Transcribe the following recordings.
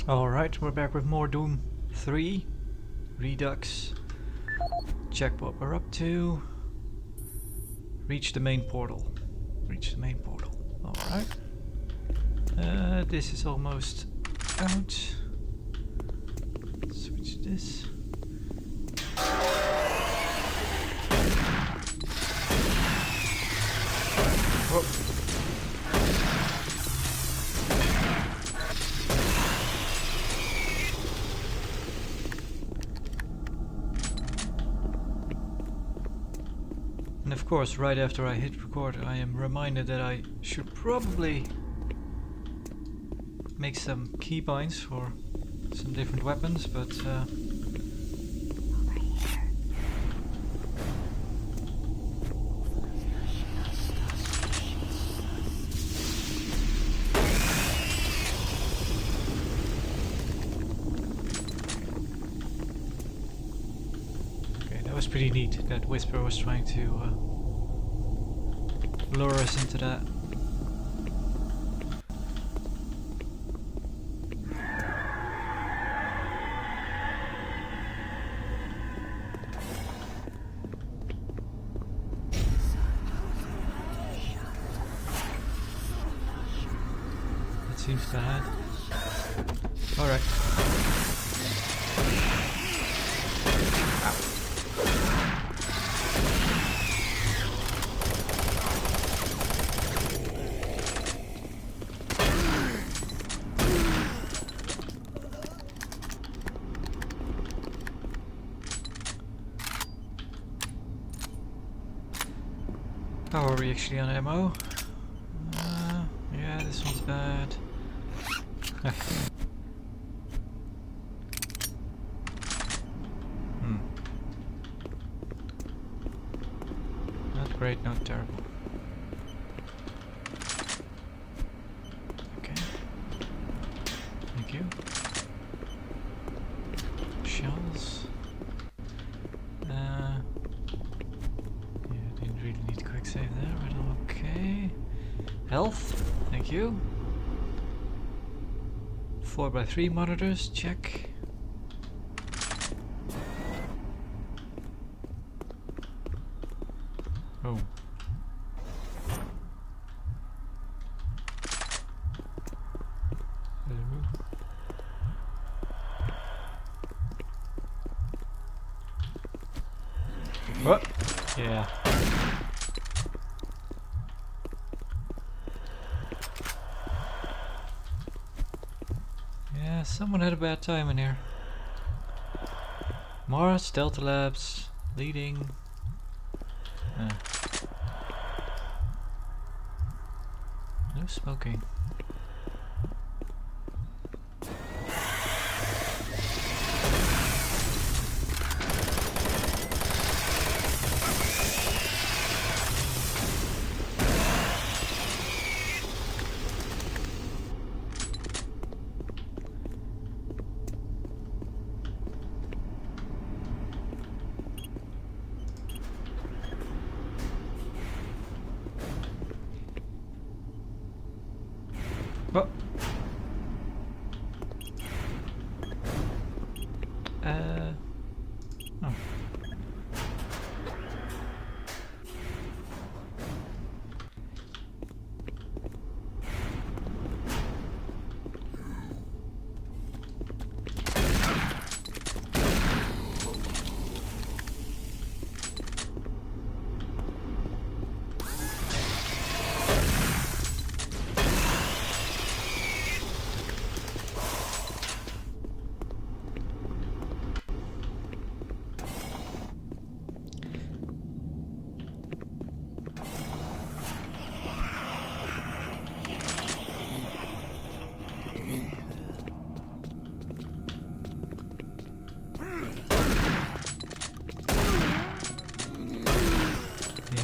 Alright, we're back with more Doom 3. Redux. Check what we're up to. Reach the main portal. Reach the main portal. Alright. This is almost out. Switch this. Whoa. And of course, right after I hit record, I am reminded that I should probably make some keybinds for some different weapons, but okay, that was pretty neat. That Whisper was trying to lure us into that. That seems bad. Alright. How are we actually on ammo? Yeah, this one's bad. Not great, not terrible. Okay. Thank you. Shells. Really need a quick save there, but okay. Health, thank you. 4x3 monitors, check. Oh. What? Yeah. Yeah, someone had a bad time in here. Mars, Delta Labs, leading. No smoking. Oh. Oh.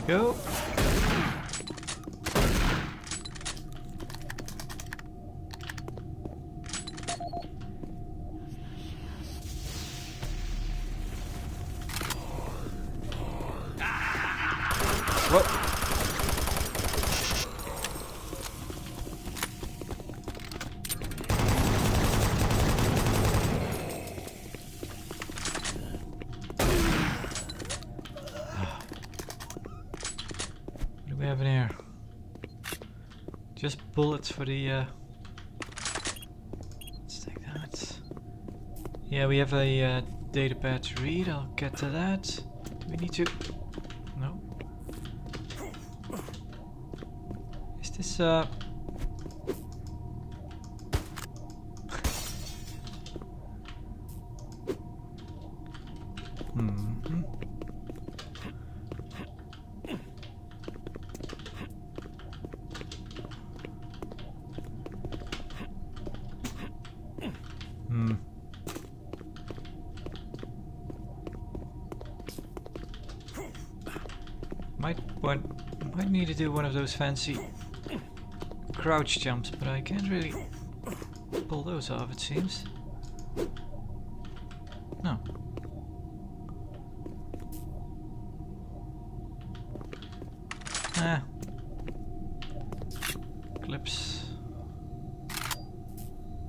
Go. What? have in here? Just bullets for the. Let's take that. Yeah, we have a data pad to read. I'll get to that. Do we need to? No. Is this Might need to do one of those fancy crouch jumps, but I can't really pull those off, it seems. No. Ah. Clips.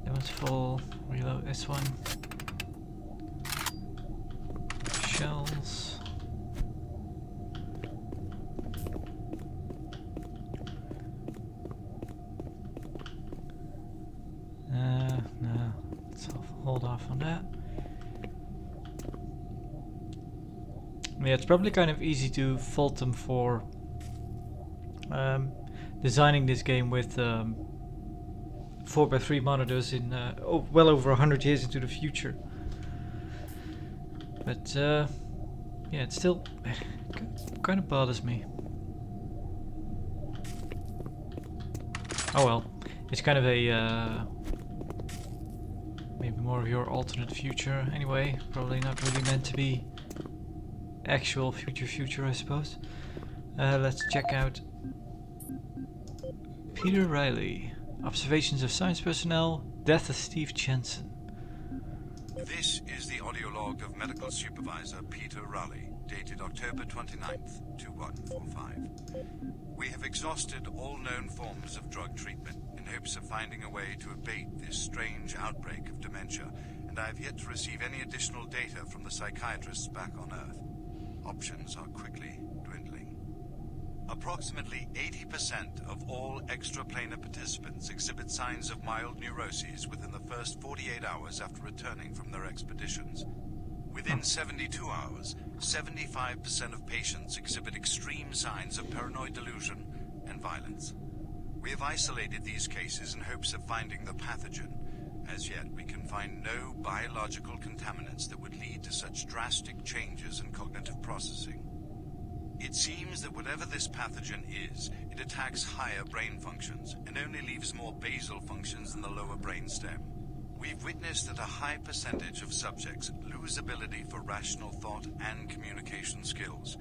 That one's full. Reload this one. Shells. No. Let's hold off on that. Yeah, it's probably kind of easy to fault them for designing this game with 4x3 monitors in well over 100 years into the future. But yeah, it still kind of bothers me. Oh well, it's kind of a maybe more of your alternate future anyway. Probably not really meant to be actual future, I suppose. Let's check out Peter Riley. Observations of science personnel. Death of Steve Jensen. This is the audio log of Medical Supervisor Peter Riley, dated October 29th, 2145. We have exhausted all known forms of drug treatment in hopes of finding a way to abate this strange outbreak of dementia, and I have yet to receive any additional data from the psychiatrists back on Earth. Options are quickly dwindling. Approximately 80% of all extraplanar participants exhibit signs of mild neuroses within the first 48 hours after returning from their expeditions. Within 72 hours, 75% of patients exhibit extreme signs of paranoid delusion and violence. We have isolated these cases in hopes of finding the pathogen. As yet, we can find no biological contaminants that would lead to such drastic changes in cognitive processing. It seems that whatever this pathogen is, it attacks higher brain functions and only leaves more basal functions in the lower brain stem. We've witnessed that a high percentage of subjects lose ability for rational thought and communication skills,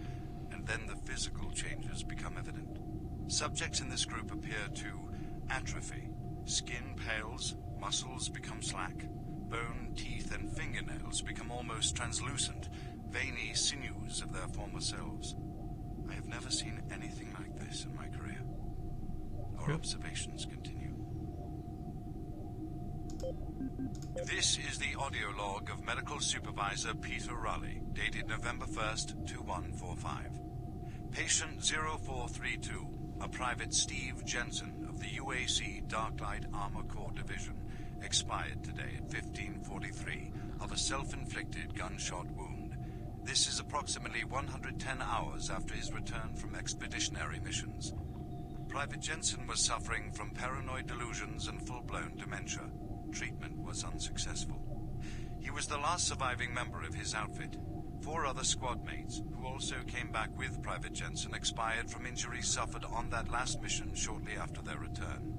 and then the physical changes become evident. Subjects in this group appear to atrophy. Skin pales, muscles become slack, bone, teeth, and fingernails become almost translucent, veiny sinews of their former selves. I have never seen anything like this in my career. Our observations continue. This is the audio log of Medical Supervisor Peter Raleigh, dated November 1st, 2145. Patient 0432, a Private Steve Jensen of the UAC Darklight Armor Corps Division, expired today at 15:43 of a self-inflicted gunshot wound. This is approximately 110 hours after his return from expeditionary missions. Private Jensen was suffering from paranoid delusions and full-blown dementia. Treatment was unsuccessful. He was the last surviving member of his outfit. 4 other squad mates, who also came back with Private Jensen, expired from injuries suffered on that last mission shortly after their return.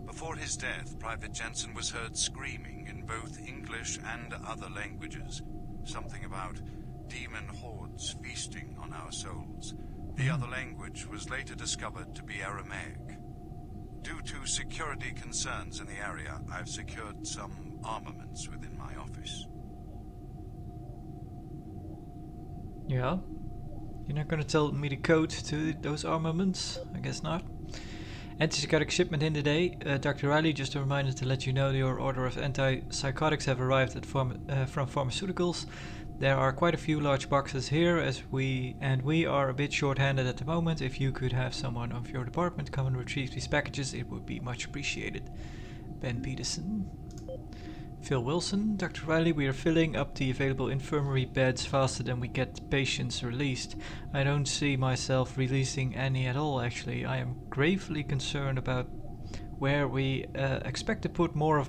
Before his death, Private Jensen was heard screaming in both English and other languages. Something about demon hordes feasting on our souls. The other language was later discovered to be Aramaic. Due to security concerns in the area, I've secured some armaments within my office. Yeah? You're not gonna tell me the code to those armaments? I guess not. Antipsychotic shipment in today. Dr. Riley, just a reminder to let you know your order of antipsychotics have arrived from pharmaceuticals. There are quite a few large boxes here and we are a bit short-handed at the moment. If you could have someone of your department come and retrieve these packages, it would be much appreciated. Ben Peterson. Phil Wilson. Dr. Riley, we are filling up the available infirmary beds faster than we get patients released. I don't see myself releasing any at all, actually. I am gravely concerned about where we expect to put more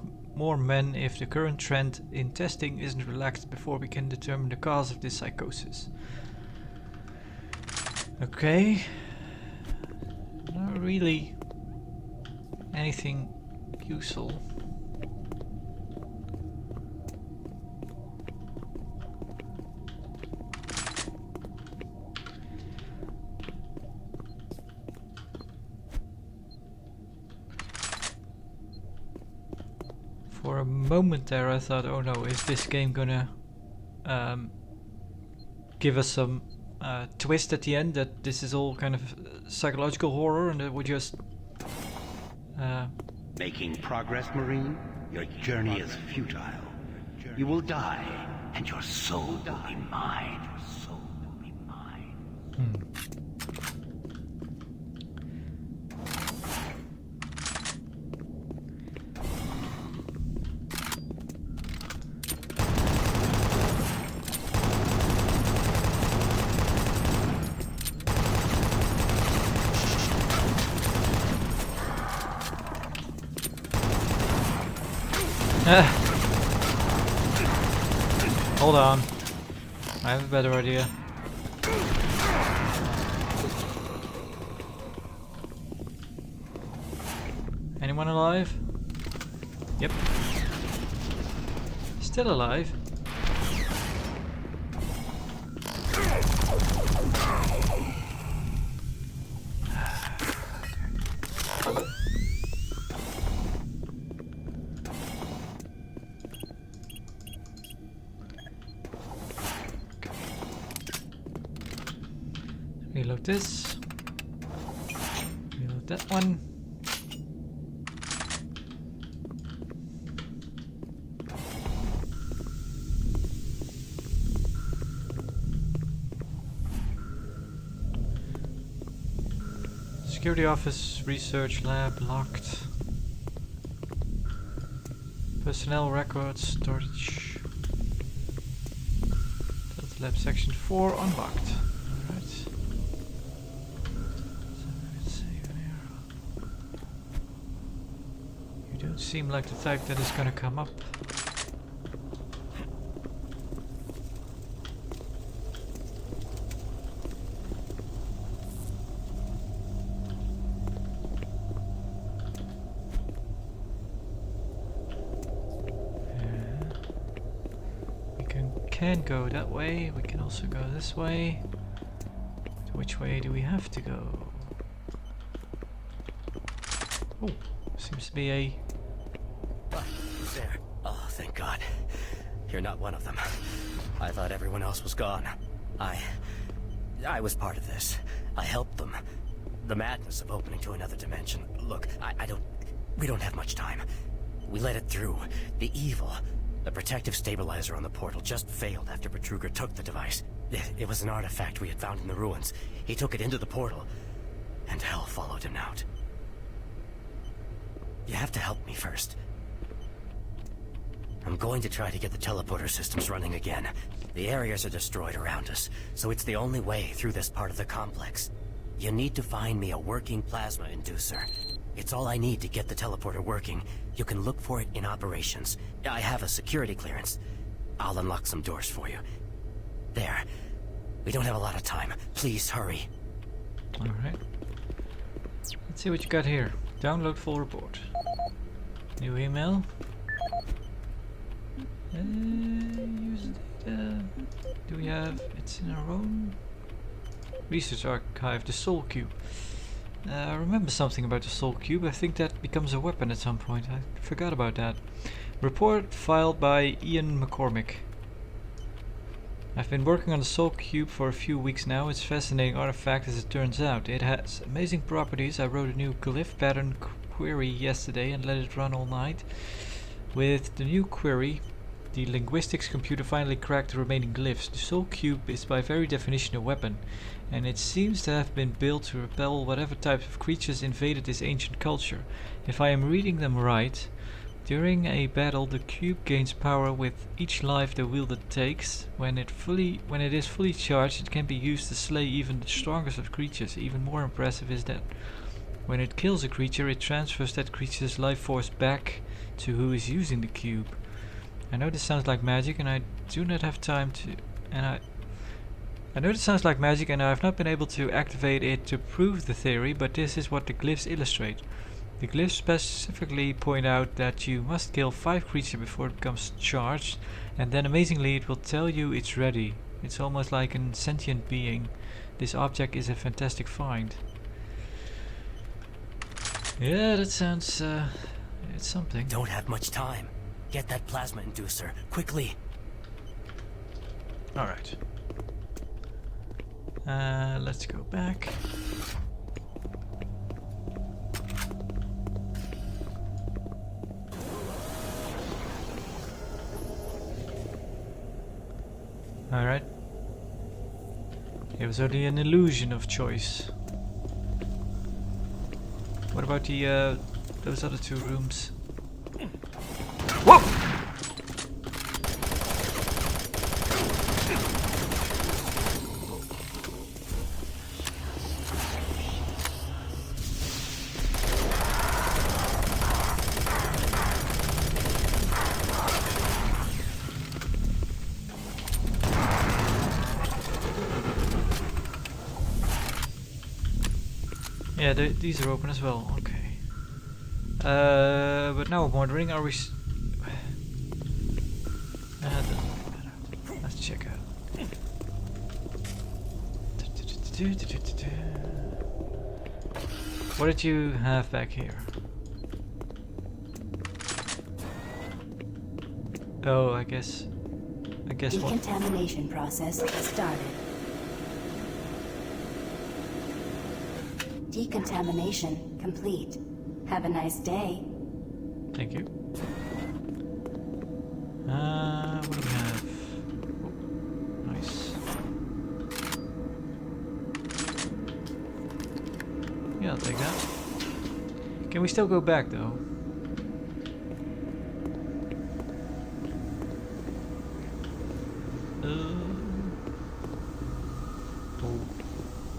men if the current trend in testing isn't relaxed before we can determine the cause of this psychosis. Okay. Not really anything useful. For a moment there I thought, oh no, is this game gonna give us some twist at the end that this is all kind of psychological horror and that we just... Making progress, Marine? Your journey is futile. You will die, and your soul will be mine. Your soul will be mine. Hold on. I have a better idea. Anyone alive? Yep. Still alive. Reload this. Reload that one. Security office, research lab locked. Personnel records, storage. Delta lab section 4 unlocked. Seem like the type that is gonna come up. We can go that way. We can also go this way. So which way do we have to go? Oh, seems to be a... There. Oh, thank God. You're not one of them. I thought everyone else was gone. I was part of this. I helped them. The madness of opening to another dimension. Look, we don't have much time. We let it through. The evil. The protective stabilizer on the portal just failed after Betruger took the device. It was an artifact we had found in the ruins. He took it into the portal, and hell followed him out. You have to help me first. I'm going to try to get the teleporter systems running again. The areas are destroyed around us, so it's the only way through this part of the complex. You need to find me a working plasma inducer. It's all I need to get the teleporter working. You can look for it in operations. I have a security clearance. I'll unlock some doors for you. There. We don't have a lot of time. Please hurry. Alright. Let's see what you got here. Download full report. New email. Use data. Do we have... It's in our own... Research archive, the Soul Cube. I remember something about the Soul Cube. I think that becomes a weapon at some point. I forgot about that. Report filed by Ian McCormick. I've been working on the Soul Cube for a few weeks now. It's a fascinating artifact as it turns out. It has amazing properties. I wrote a new glyph pattern query yesterday and let it run all night. With the new query, The linguistics computer finally cracked the remaining glyphs. The Soul Cube is by very definition a weapon, and it seems to have been built to repel whatever types of creatures invaded this ancient culture. If I am reading them right, during a battle the cube gains power with each life the wielder takes. When it is fully charged, it can be used to slay even the strongest of creatures. Even more impressive is that when it kills a creature, it transfers that creature's life force back to who is using the cube. I know this sounds like magic, and I do not have time to... I know this sounds like magic, and I have not been able to activate it to prove the theory, but this is what the glyphs illustrate. The glyphs specifically point out that you must kill 5 creatures before it becomes charged, and then amazingly it will tell you it's ready. It's almost like a sentient being. This object is a fantastic find. Yeah, that sounds... it's something. Don't have much time. Get that plasma inducer, quickly. Alright. Let's go back. Alright. It was only an illusion of choice. What about the those other 2 rooms? Whoa! Yeah, these are open as well. Okay. But now I'm wondering, are we... doesn't matter. Let's check out. What did you have back here? Oh, I guess what? Decontamination process started. Decontamination complete. Have a nice day. Thank you. What do we have? Oh, nice. Yeah, I'll take that. Can we still go back though?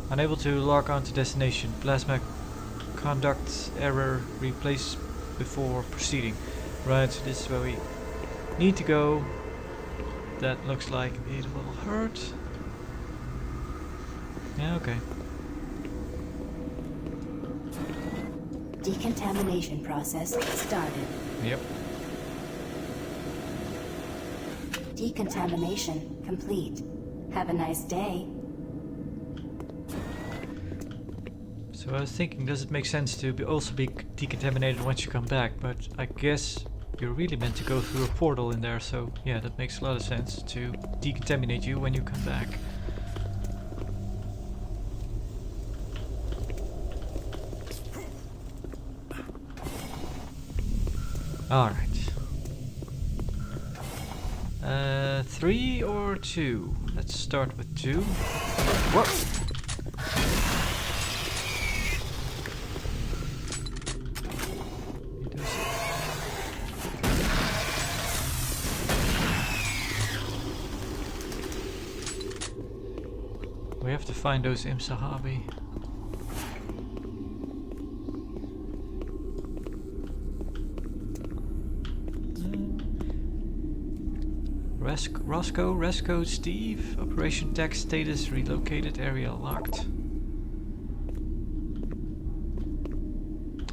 Unable to log on to destination. Plasma conduct error. Replace before proceeding. Right, so this is where we need to go. That looks like it will hurt. Yeah, okay. Decontamination process started. Yep. Decontamination complete. Have a nice day. So I was thinking, does it make sense to also be decontaminated once you come back? But I guess you're really meant to go through a portal in there, so yeah, that makes a lot of sense to decontaminate you when you come back. Alright. 3 or 2? Let's start with 2. Whoa! We have to find those Imsahabi. Roscoe, Steve. Operation text status relocated, area locked.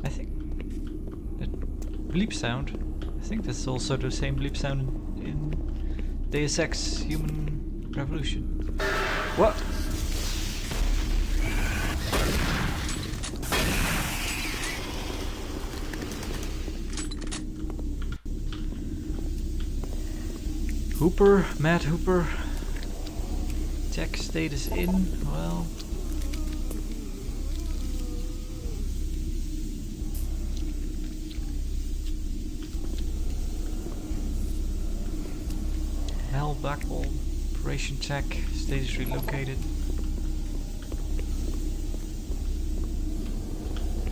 I think that bleep sound. I think that's also the same bleep sound in Deus Ex Human Revolution. What? Hooper, Matt Hooper. Tech status in. Well. hell? Black Ball. Operation Tech. Status relocated.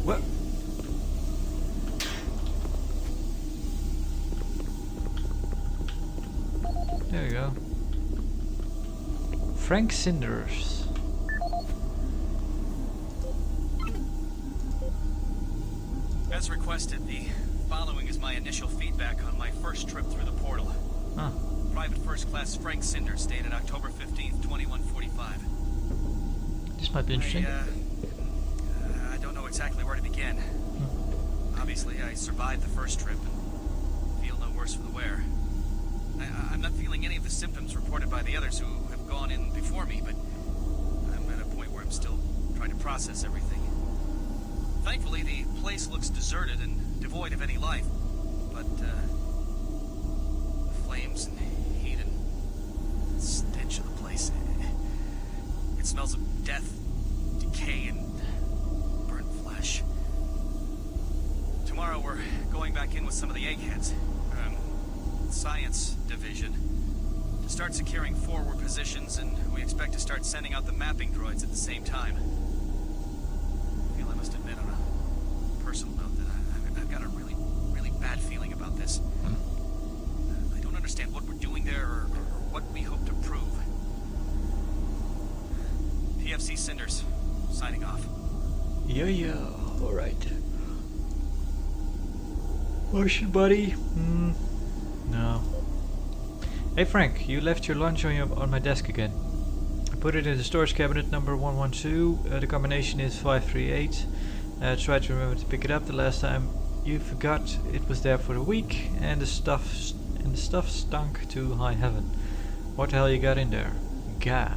What? There you go. Frank Cinders. As requested, the following is my initial feedback on my first trip through the portal. Huh. Private First Class Frank Cinders, dated October 15th, 2145. This might be interesting. I don't know exactly where to begin. Obviously, I survived the first trip and feel no worse for the wear. I'm not feeling any of the symptoms reported by the others who have gone in before me, but I'm at a point where I'm still trying to process everything. Thankfully, the place looks deserted and devoid of any life, but the flames and heat and stench of the place, it smells of death, decay, and burnt flesh. Tomorrow we're going back in with some of the eggheads, Science Division, to start securing forward positions, and we expect to start sending out the mapping droids at the same time. I feel I must admit on a personal note that I've got a really, really bad feeling about this. I don't understand what we're doing there or what we hope to prove. PFC Cinders, signing off. Yeah, alright. Motion buddy? No. Hey Frank, you left your lunch on my desk again. I put it in the storage cabinet number 112. The combination is 538. Try to remember to pick it up. The last time you forgot it was there for a week, and the stuff stunk to high heaven. What the hell you got in there? Gah.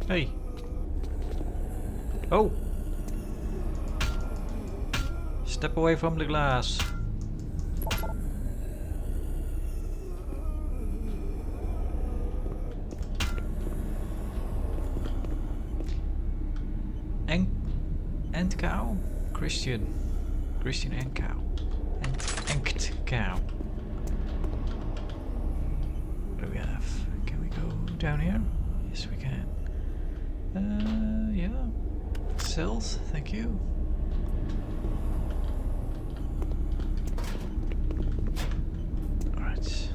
Hey. Oh. Step away from the glass. Ant cow? Christian Ant cow. Ant cow. What do we have? Can we go down here? Yes, we can. Yeah. Cells, thank you. Alright.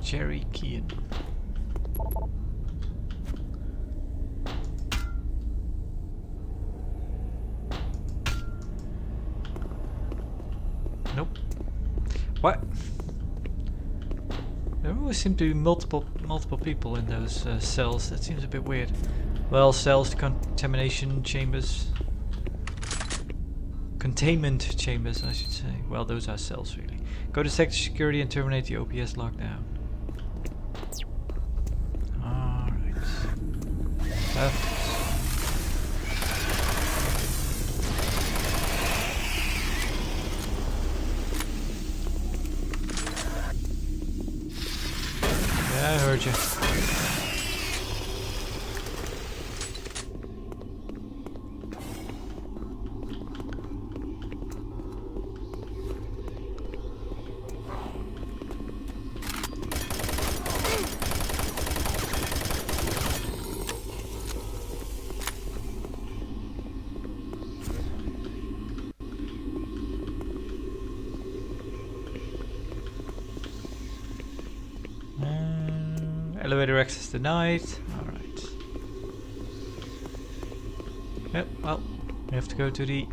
Jerry Kean. Nope. What? There always seem to be multiple people in those cells. That seems a bit weird. Well, cells, contamination chambers, containment chambers, I should say. Well, those are cells, really. Go to sector security and terminate the OPS lockdown. All right. Perfect. I heard you. Elevator access denied. Alright. Yep, well, we have to go to the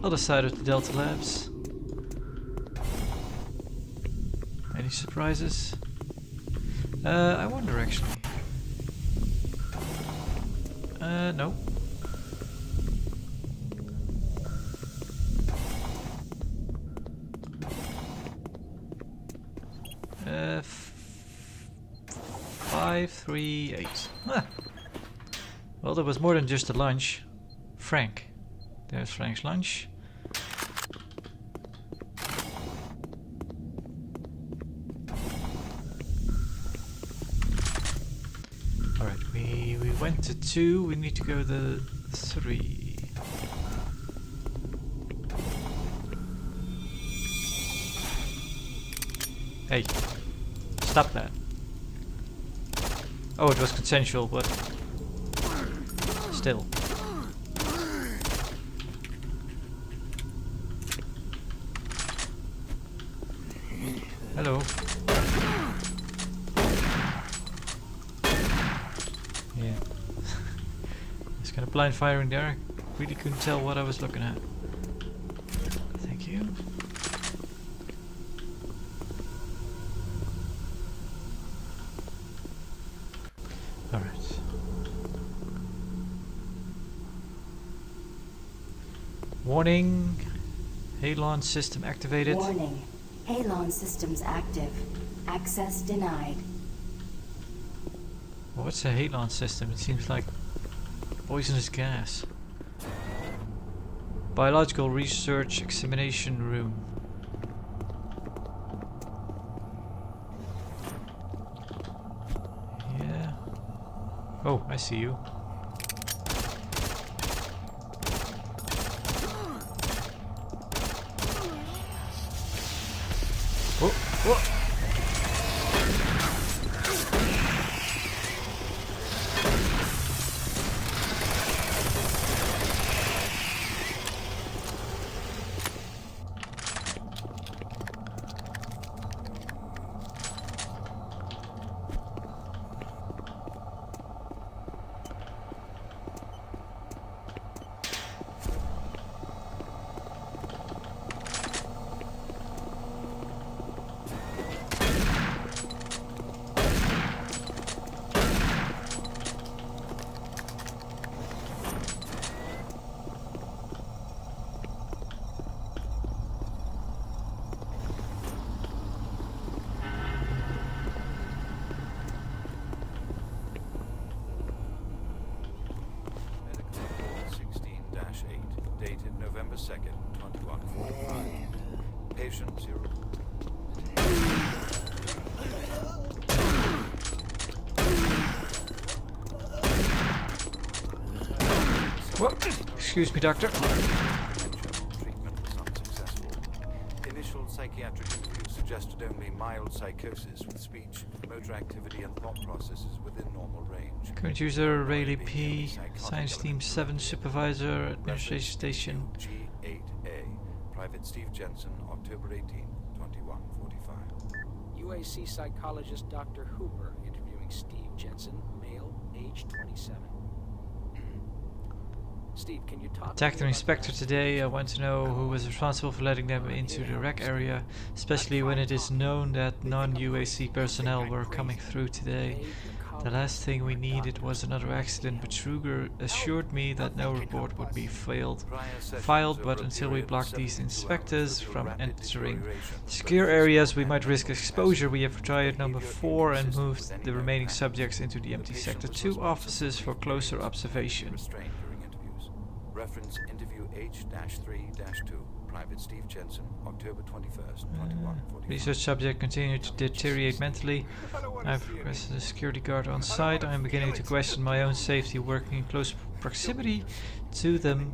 other side of the Delta Labs. Any surprises? I wonder actually. No. Uh, 538. Ah. Well, there was more than just a lunch. Frank. There's Frank's lunch. Alright, we went to 2, we need to go to 3. Hey, stop that. Oh, it was consensual, but still. Hello. Yeah. It's kind of blind firing there. I really couldn't tell what I was looking at. Thank you. Alright. Warning. Halon system activated. Warning. Halon systems active. Access denied. Well, what's a Halon system? It seems like poisonous gas. Biological research examination room. Yeah. Oh, I see you. Oh, oh. Dated November 2nd, 2145. Patient 0. Whoa. Excuse me, doctor. Treatment was unsuccessful. Initial psychiatric interviews suggested only mild psychosis with speech, motor activity, and thought processes within normal range. Current user Rayleigh P. Science Team 7 Supervisor, Administration Station. G8A. Private Steve Jensen, October 18, 2145. UAC psychologist Dr. Hooper interviewing Steve Jensen, male, age 27. Steve, can you talk Attacked to an me about inspector that? today. I want to know who was responsible for letting them into the wreck area, especially when it is known that non-UAC personnel were coming through today. The last thing we needed was another accident, but Schruger assured me that no report would be filed, but until we block these inspectors from entering secure areas, we might risk exposure. We have retired number 4 and moved the remaining subjects into the empty Sector 2 offices for closer observation. Restrained during interviews. Reference interview H-3-2. Private Steve Jensen, October 21st, 2145. Research subject continued to deteriorate mentally. I've requested a security guard on site. I am beginning to question my own safety working in close proximity to them.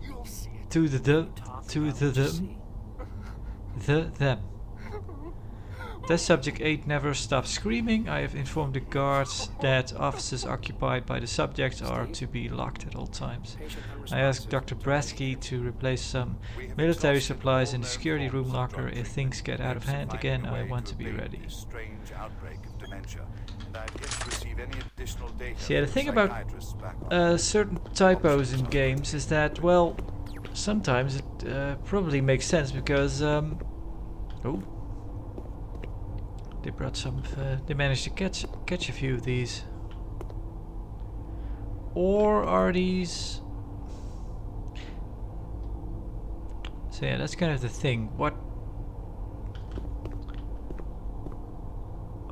Them. Test subject 8 never stopped screaming. I have informed the guards that offices occupied by the subject are to be locked at all times. I asked Dr. Bratsky to replace some military supplies in the security room locker. If things get out of hand again, I want to be ready. Strange outbreak of dementia, and I've yet to receive any additional data. See, the from thing about psychiatrists back on certain typos in games is that, well, sometimes it probably makes sense because, oh, they brought some. They managed to catch a few of these. Or are these? So yeah, that's kind of the thing. What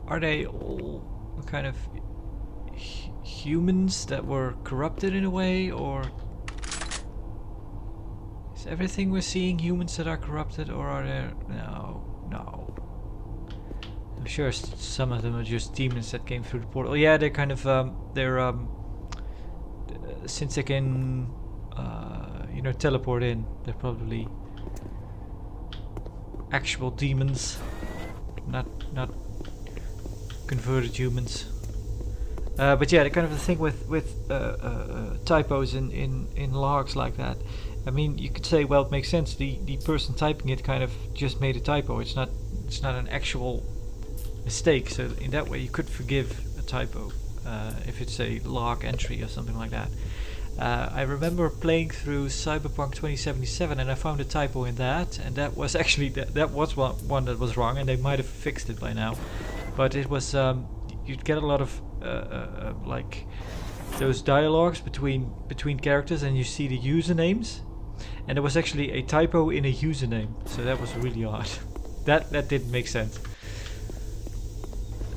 are they all kind of humans that were corrupted in a way, or Is everything we're seeing humans that are corrupted, or are there... No, no. I'm sure some of them are just demons that came through the portal. Yeah, they're kind of, since they can, you know, teleport in, they're probably actual demons, not converted humans. But yeah, the kind of the thing with typos in logs like that. I mean, you could say, well, it makes sense. The person typing it kind of just made a typo. It's not an actual mistake. So in that way, you could forgive a typo if it's a log entry or something like that. I remember playing through Cyberpunk 2077, and I found a typo in that, and that was actually that was one that was wrong, and they might have fixed it by now. But it was you'd get a lot of like those dialogues between characters, and you see the usernames, and there was actually a typo in a username, so that was really odd. that didn't make sense.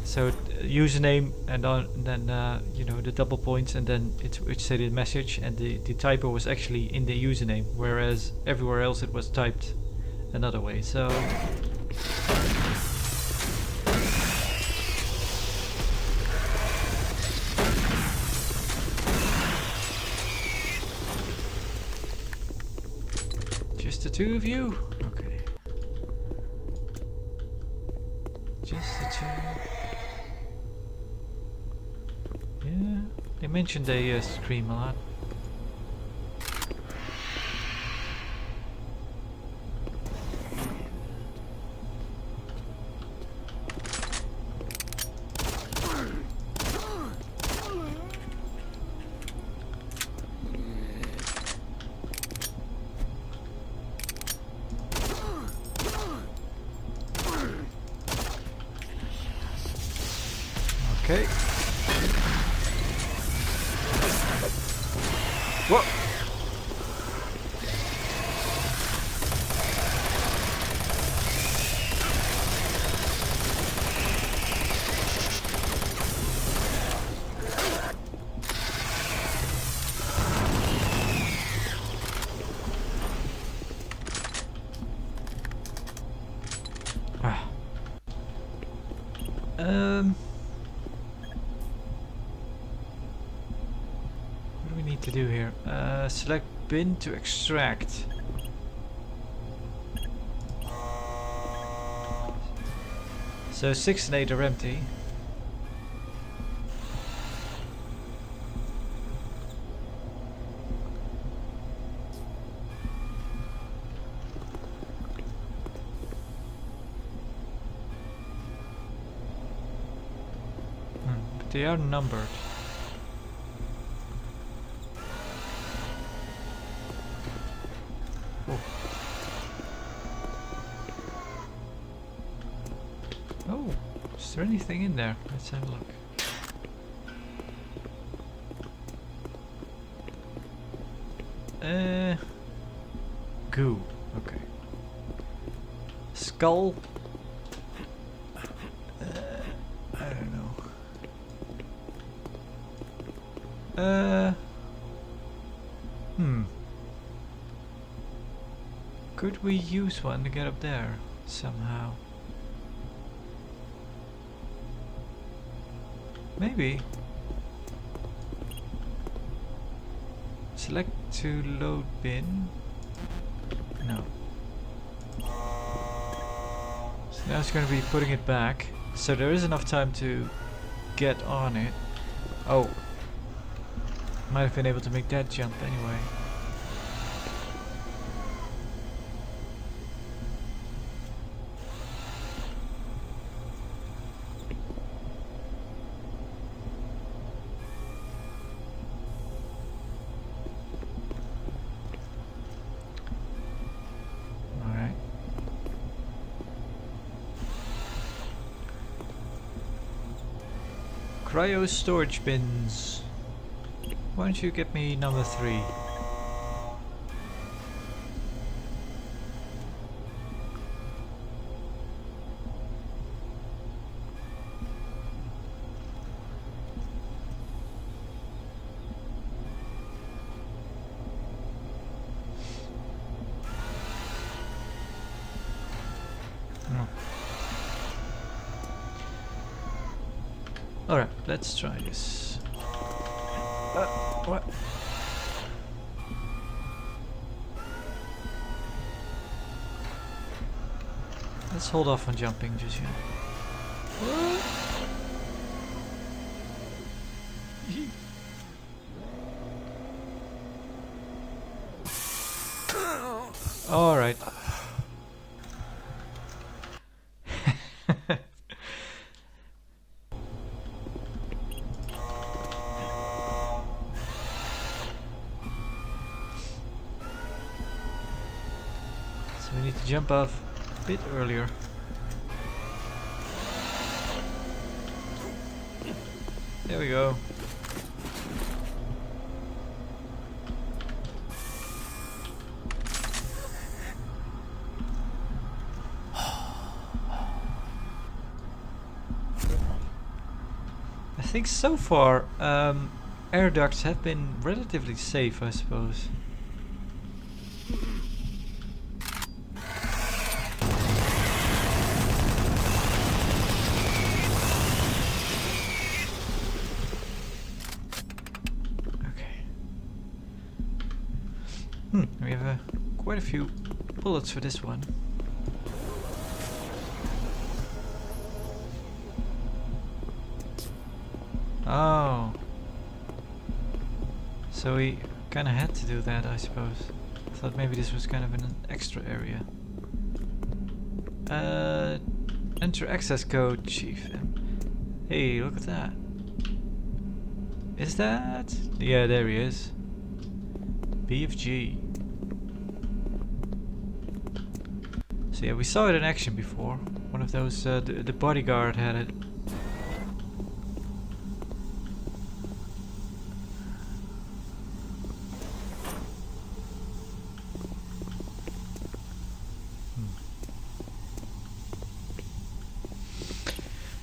So username, and then you know, the double points, and then it said a message, and the typo was actually in the username, whereas everywhere else it was typed another way. So just the two of you? Okay. Just the two. Yeah, they mentioned they stream a lot. Okay. What? What do we need to do here? Select bin to extract. So 6 and 8 are empty. But they are numbered. Oh, is there anything in there? Let's have a look. Goo. Okay. Skull. I don't know. Could we use one to get up there somehow? Maybe. Select to load bin. No. So now it's going to be putting it back. So there is enough time to get on it. Oh. Might have been able to make that jump anyway. Cryo storage bins. Why don't you get me number 3? Alright, let's try this. What? Let's hold off on jumping just yet. Alright. So we need to jump off a bit earlier. There we go. I think so far air ducts have been relatively safe, I suppose. We have quite a few bullets for this one. Oh. So we kinda had to do that, I suppose. I thought maybe this was kind of an extra area. Enter access code, Chief. Hey, look at that. Is that? Yeah, there he is. BFG. So yeah, we saw it in action before. One of those, the bodyguard had it.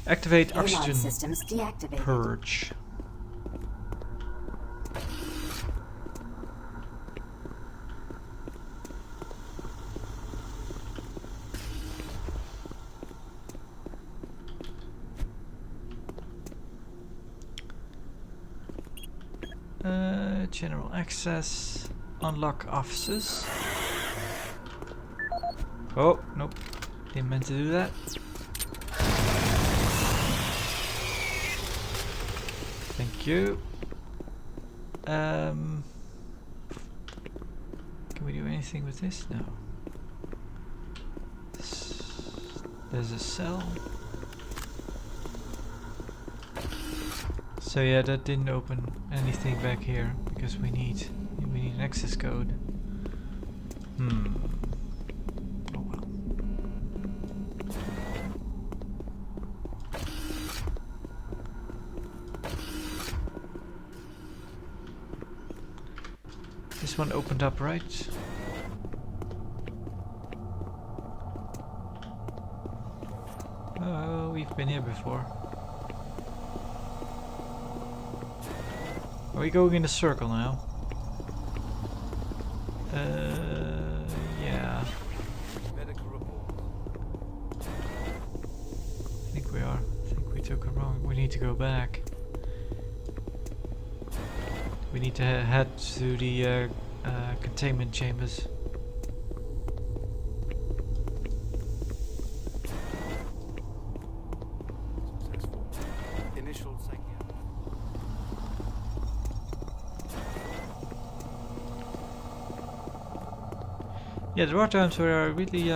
Activate oxygen systems deactivated. purge. General access. Unlock offices. Oh, nope. Didn't mean to do that. Thank you. Can we do anything with this? No. There's a cell. So yeah, that didn't open anything back here because we need an access code. Oh well. This one opened up, right? Oh, we've been here before. Are we going in a circle now? Yeah. Medical report. I think we are. I think we took a wrong. We need to go back. We need to head to the containment chambers. Successful. Initial psychiatric. Yeah, there are times where I really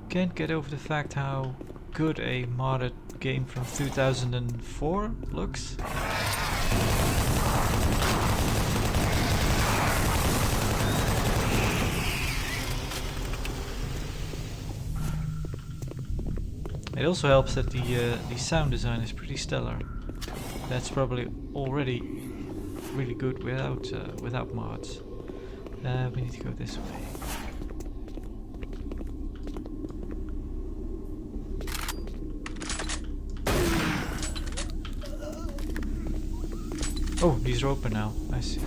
can't get over the fact how good a modded game from 2004 looks. It also helps that the sound design is pretty stellar. That's probably already really good without mods. We need to go this way. Oh, these are open now. I see.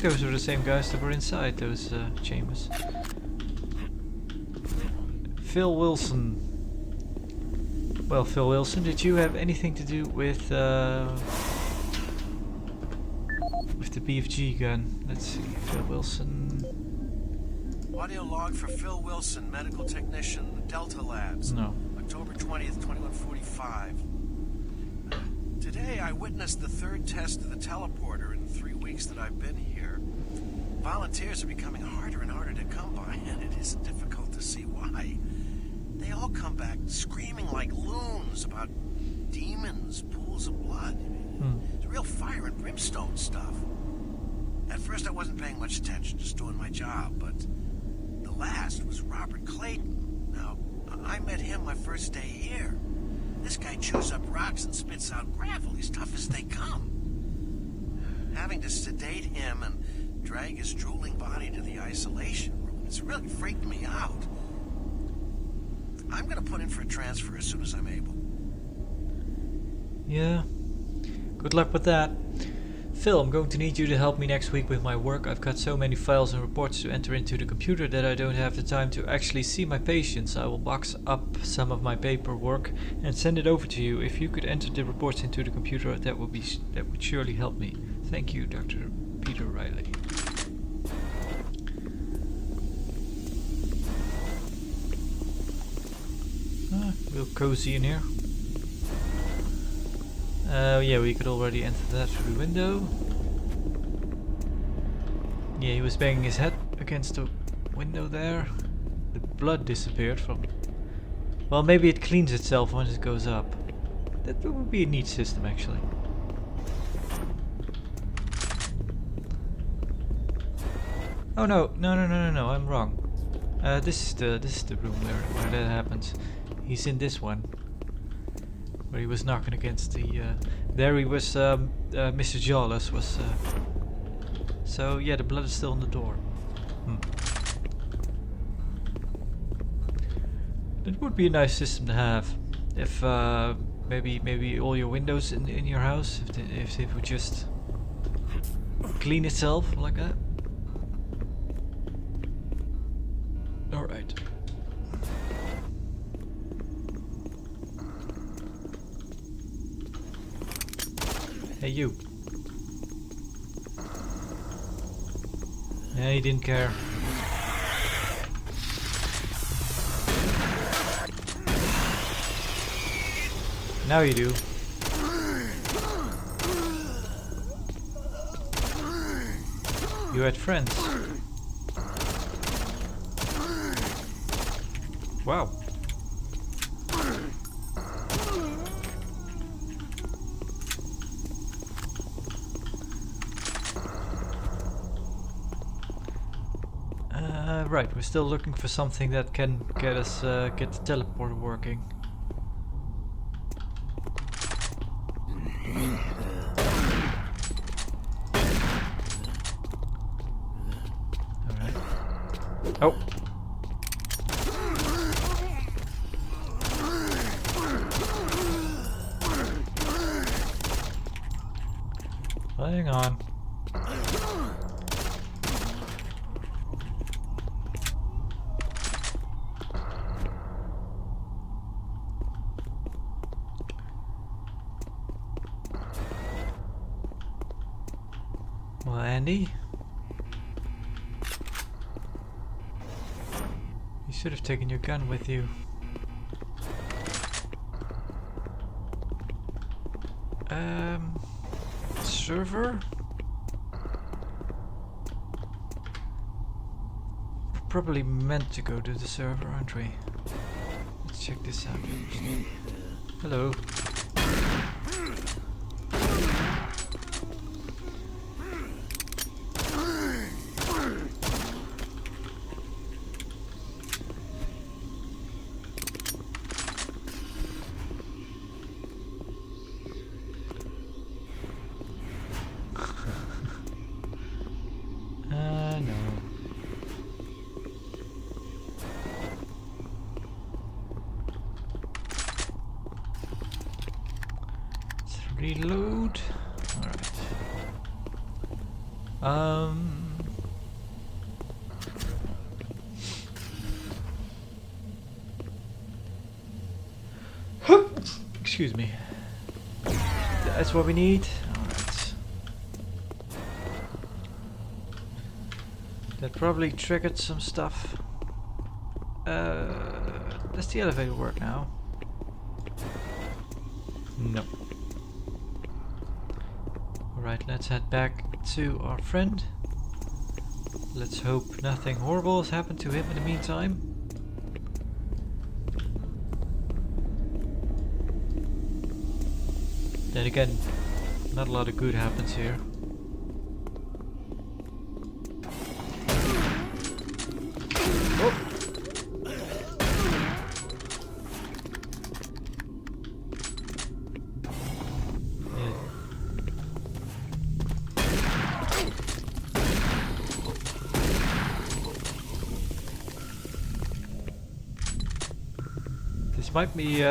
those were the same guys that were inside those chambers. Phil Wilson. Well, Phil Wilson, did you have anything to do with the BFG gun? Let's see, Phil Wilson. Audio log for Phil Wilson, medical technician, Delta Labs. No. October 20th, 2145. Today I witnessed the third test of the teleporter in the 3 weeks that I've been here. Volunteers are becoming harder and harder to come by, and it is difficult to see why. They all come back screaming like loons about demons, pools of blood. It's real fire and brimstone stuff. At first I wasn't paying much attention, just doing my job, but the last was Robert Clayton. Now, I met him my first day here. This guy chews up rocks and spits out gravel. He's tough as they come. Having to sedate him and drag his drooling body to the isolation room, it's really freaked me out. I'm gonna put in for a transfer as soon as I'm able. Yeah. Good luck with that. Phil, I'm going to need you to help me next week with my work. I've got so many files and reports to enter into the computer that I don't have the time to actually see my patients. I will box up some of my paperwork and send it over to you. If you could enter the reports into the computer, that would surely help me. Thank you, Dr. Peter Riley. Real cozy in here. Yeah, we could already enter that through the window. Yeah, he was banging his head against the window there. The blood disappeared from... Well, maybe it cleans itself once it goes up. That would be a neat system, actually. Oh no, no, I'm wrong. This is the room where that happens. He's in this one. Where he was knocking against the... there he was, Mr. Jawless was... So yeah, the blood is still on the door. It would be a nice system to have. If maybe all your windows in your house, if it would just clean itself like that. Alright. Hey you. Yeah, he didn't care. Now you do. You had friends. Wow. Right, we're still looking for something that can get us get the teleporter working. Alright. Oh. Hang on. Well, Andy, you should have taken your gun with you. Server? We're probably meant to go to the server, aren't we? Let's check this out. Hello. No. Let's reload. Alright. Excuse me. That's what we need. Alright. That probably triggered some stuff. Does the elevator work now? No. Alright, let's head back to our friend. Let's hope nothing horrible has happened to him in the meantime. Then again, not a lot of good happens here. Oh. Yeah. This might be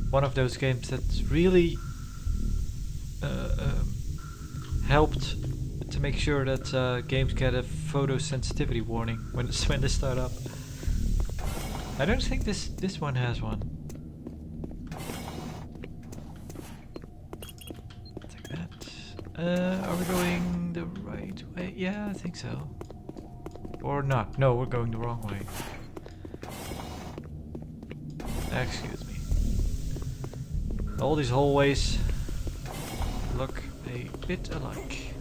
one of those games that's really helped to make sure that games get a photosensitivity warning when they start up. I don't think this one has one. Take that. Are we going the right way? Yeah, I think so. Or not? No, we're going the wrong way. Excuse me. All these hallways look a bit alike.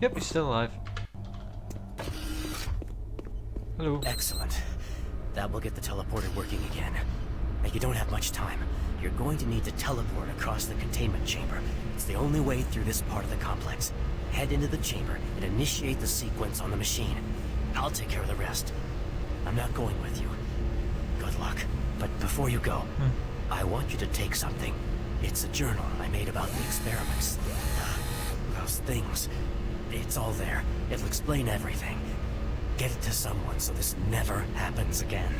Yep, he's still alive. Hello. Excellent. That will get the teleporter working again. Now you don't have much time. You're going to need to teleport across the containment chamber. It's the only way through this part of the complex. Head into the chamber and initiate the sequence on the machine. I'll take care of the rest. I'm not going with you. Good luck. But before you go, I want you to take something. It's a journal I made about the experiments. Those things. It's all there. It'll explain everything. Get it to someone so this never happens again.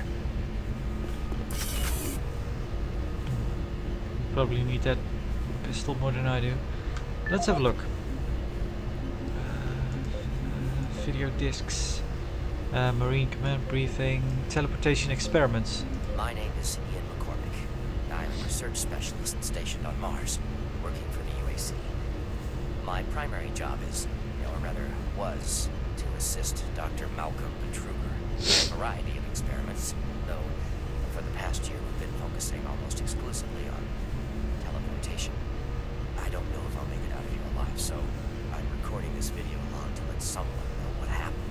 Probably need that pistol more than I do. Let's have a look. Video discs. Marine command briefing. Teleportation experiments. My name is Ian McCormick. I'm a research specialist stationed on Mars, working for the UAC. My primary job is, or rather was, to assist Dr. Malcolm Petruger in a variety of experiments, though for the past year we've been focusing almost exclusively on teleportation. I don't know if I'll make it out of here alive, so I'm recording this video along to let someone know what happened.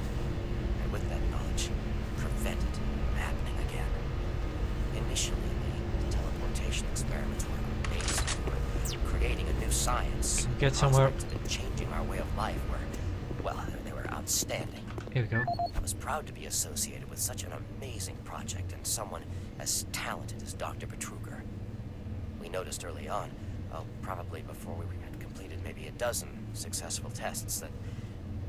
And with that knowledge, prevent it from happening again. Initially, the teleportation experiments were amazing. Creating a new science. Get somewhere. And changing our way of life were, well, they were outstanding. Here we go. I was proud to be associated with such an amazing project and someone as talented as Dr. Petruger. We noticed early on, probably before we had completed maybe a dozen successful tests, that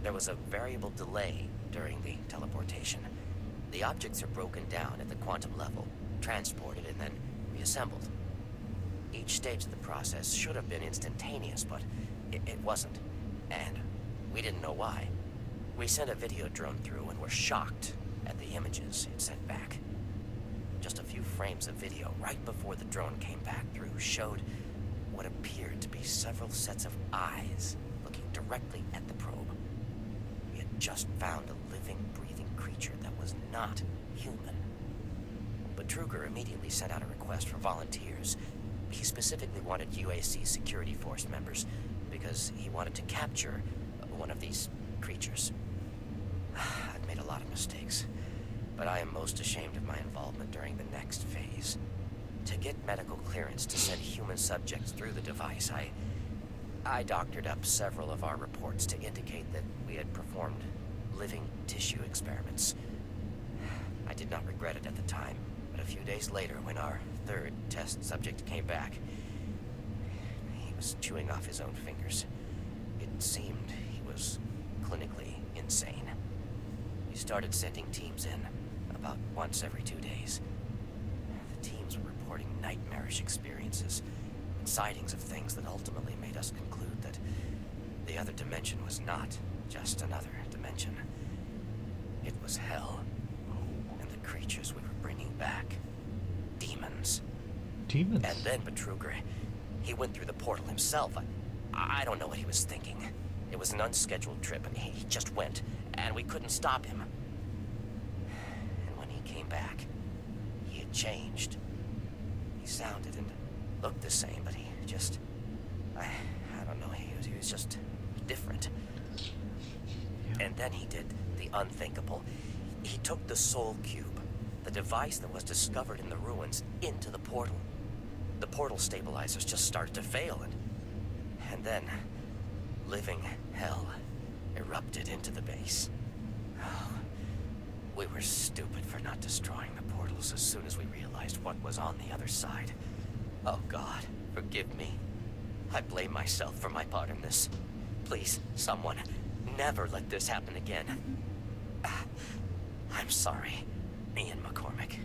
there was a variable delay during the teleportation. The objects are broken down at the quantum level, transported, and then reassembled. Each stage of the process should have been instantaneous, but it wasn't. And we didn't know why. We sent a video drone through and were shocked at the images it sent back. Just a few frames of video right before the drone came back through showed what appeared to be several sets of eyes looking directly at the probe. We had just found a living, breathing creature that was not human. But Petruger immediately sent out a request for volunteers. He specifically wanted UAC security force members because he wanted to capture one of these creatures. I've made a lot of mistakes, but I am most ashamed of my involvement during the next phase. To get medical clearance to send human subjects through the device, I doctored up several of our reports to indicate that we had performed living tissue experiments. I did not regret it at the time, but a few days later, when our third test subject came back, he was chewing off his own fingers. It seemed he was clinically insane. We started sending teams in, about once every 2 days. The teams were reporting nightmarish experiences, sightings of things that ultimately made us conclude that the other dimension was not just another dimension. It was hell, and the creatures we were bringing back, demons. Demons? And then Betruger, he went through the portal himself. I don't know what he was thinking. It was an unscheduled trip, and he just went, and we couldn't stop him. And when he came back, he had changed. He sounded and looked the same, but he just... I don't know, he was just different. Yeah. And then he did the unthinkable. He took the Soul Cube, the device that was discovered in the ruins, into the portal. The portal stabilizers just started to fail, and then living hell erupted into the base. Oh, we were stupid for not destroying the portals as soon as we realized what was on the other side. Oh God, forgive me. I blame myself for my part in this. Please, someone, never let this happen again. I'm sorry, Ian McCormick.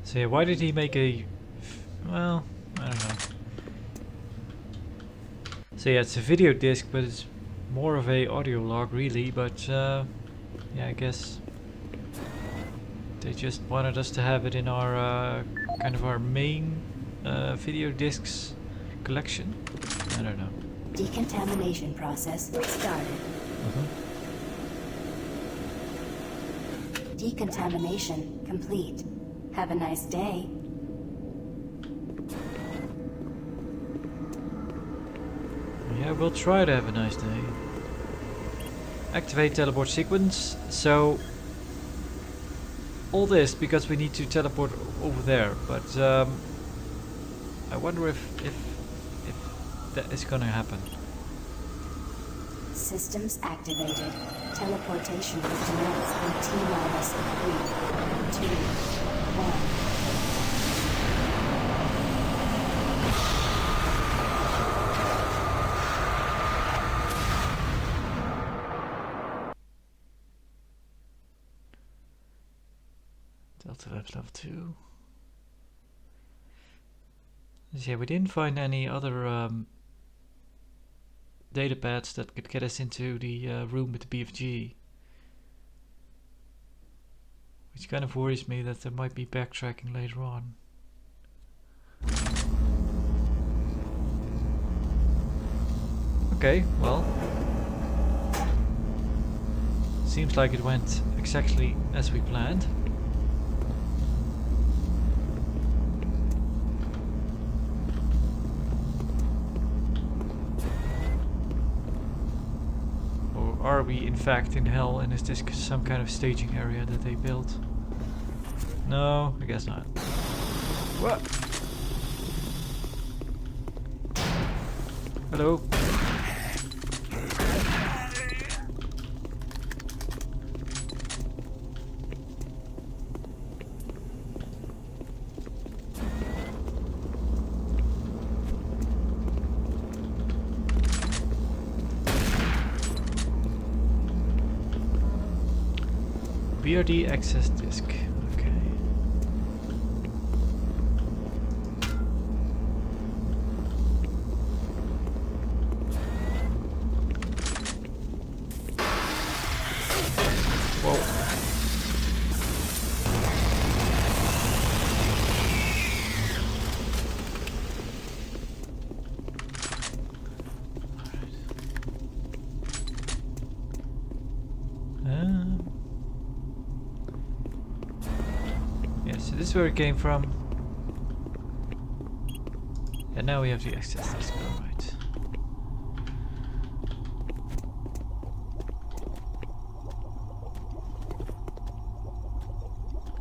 So yeah, why did he make a... well, I don't know. So yeah, it's a video disc, but it's more of a audio log really, but yeah, I guess they just wanted us to have it in our kind of our main video discs collection. I don't know. Decontamination process started. Decontamination complete. Have a nice day. Yeah, we'll try to have a nice day. Activate teleport sequence. So all this because we need to teleport over there, but I wonder if that is gonna happen. Systems activated. Teleportation will commence in T-minus 3, 2, 1. Delta Web level 2. So yeah, we didn't find any other data pads that could get us into the room with the BFG. Which kind of worries me that there might be backtracking later on. Okay, well. Seems like it went exactly as we planned. Are we in fact in hell, and is this some kind of staging area that they built? No, I guess not. What? Hello? BRD access disk. Okay. Whoa. So this is where it came from. And now we have the access disk, alright.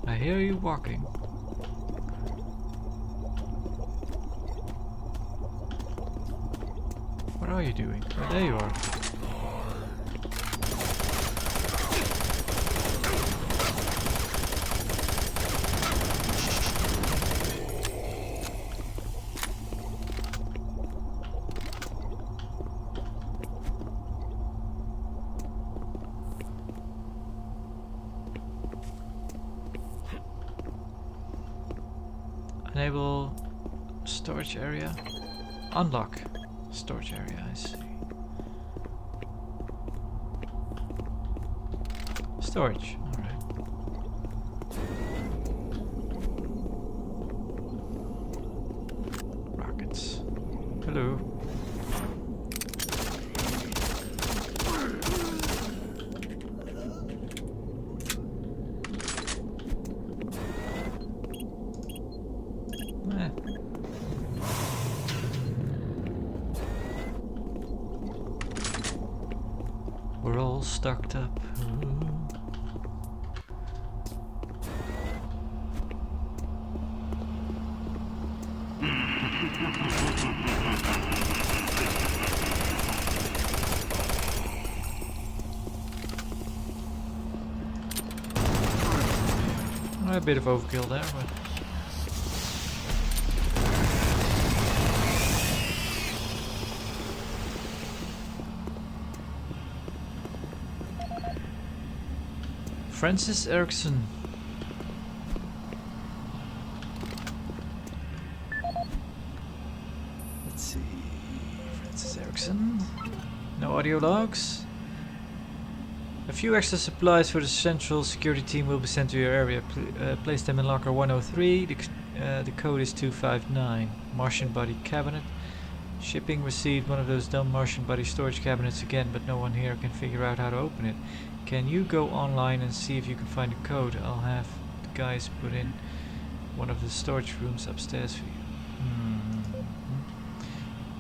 I hear you walking. What are you doing? Oh, there you are. Enable storage area. Unlock storage area, I see. Storage, alright. Rockets. Hello. We're all stocked up. A bit of overkill there, but Francis Erickson. Let's see. Francis Erickson. No audio logs. A few extra supplies for the central security team will be sent to your area. Place them in locker 103. The code is 259. Martian body cabinet. Shipping received one of those dumb Martian body storage cabinets again, but no one here can figure out how to open it. Can you go online and see if you can find a code? I'll have the guys put in one of the storage rooms upstairs for you.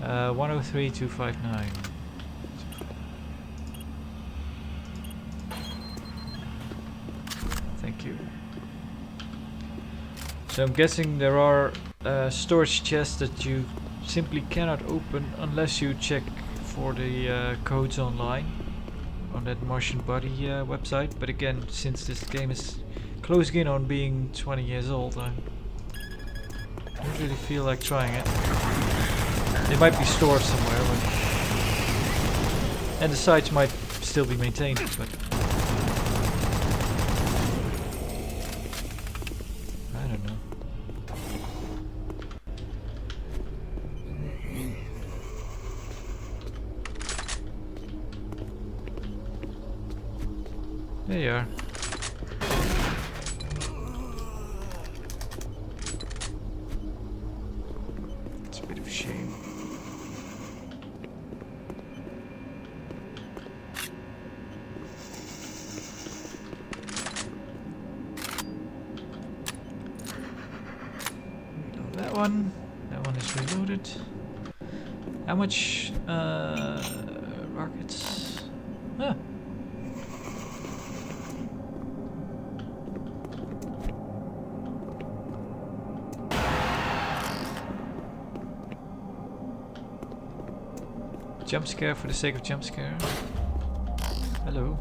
103 259. Thank you. So I'm guessing there are storage chests that you simply cannot open unless you check for the codes online on that Martian Body website. But again, since this game is closing in on being 20 years old, I don't really feel like trying it. They might be stored somewhere, and the sites might still be maintained, but I don't know. There you are. It's a bit of a shame. Reload that one. That one is reloaded. How much rockets? Ah. Jump scare for the sake of jump scare. Hello.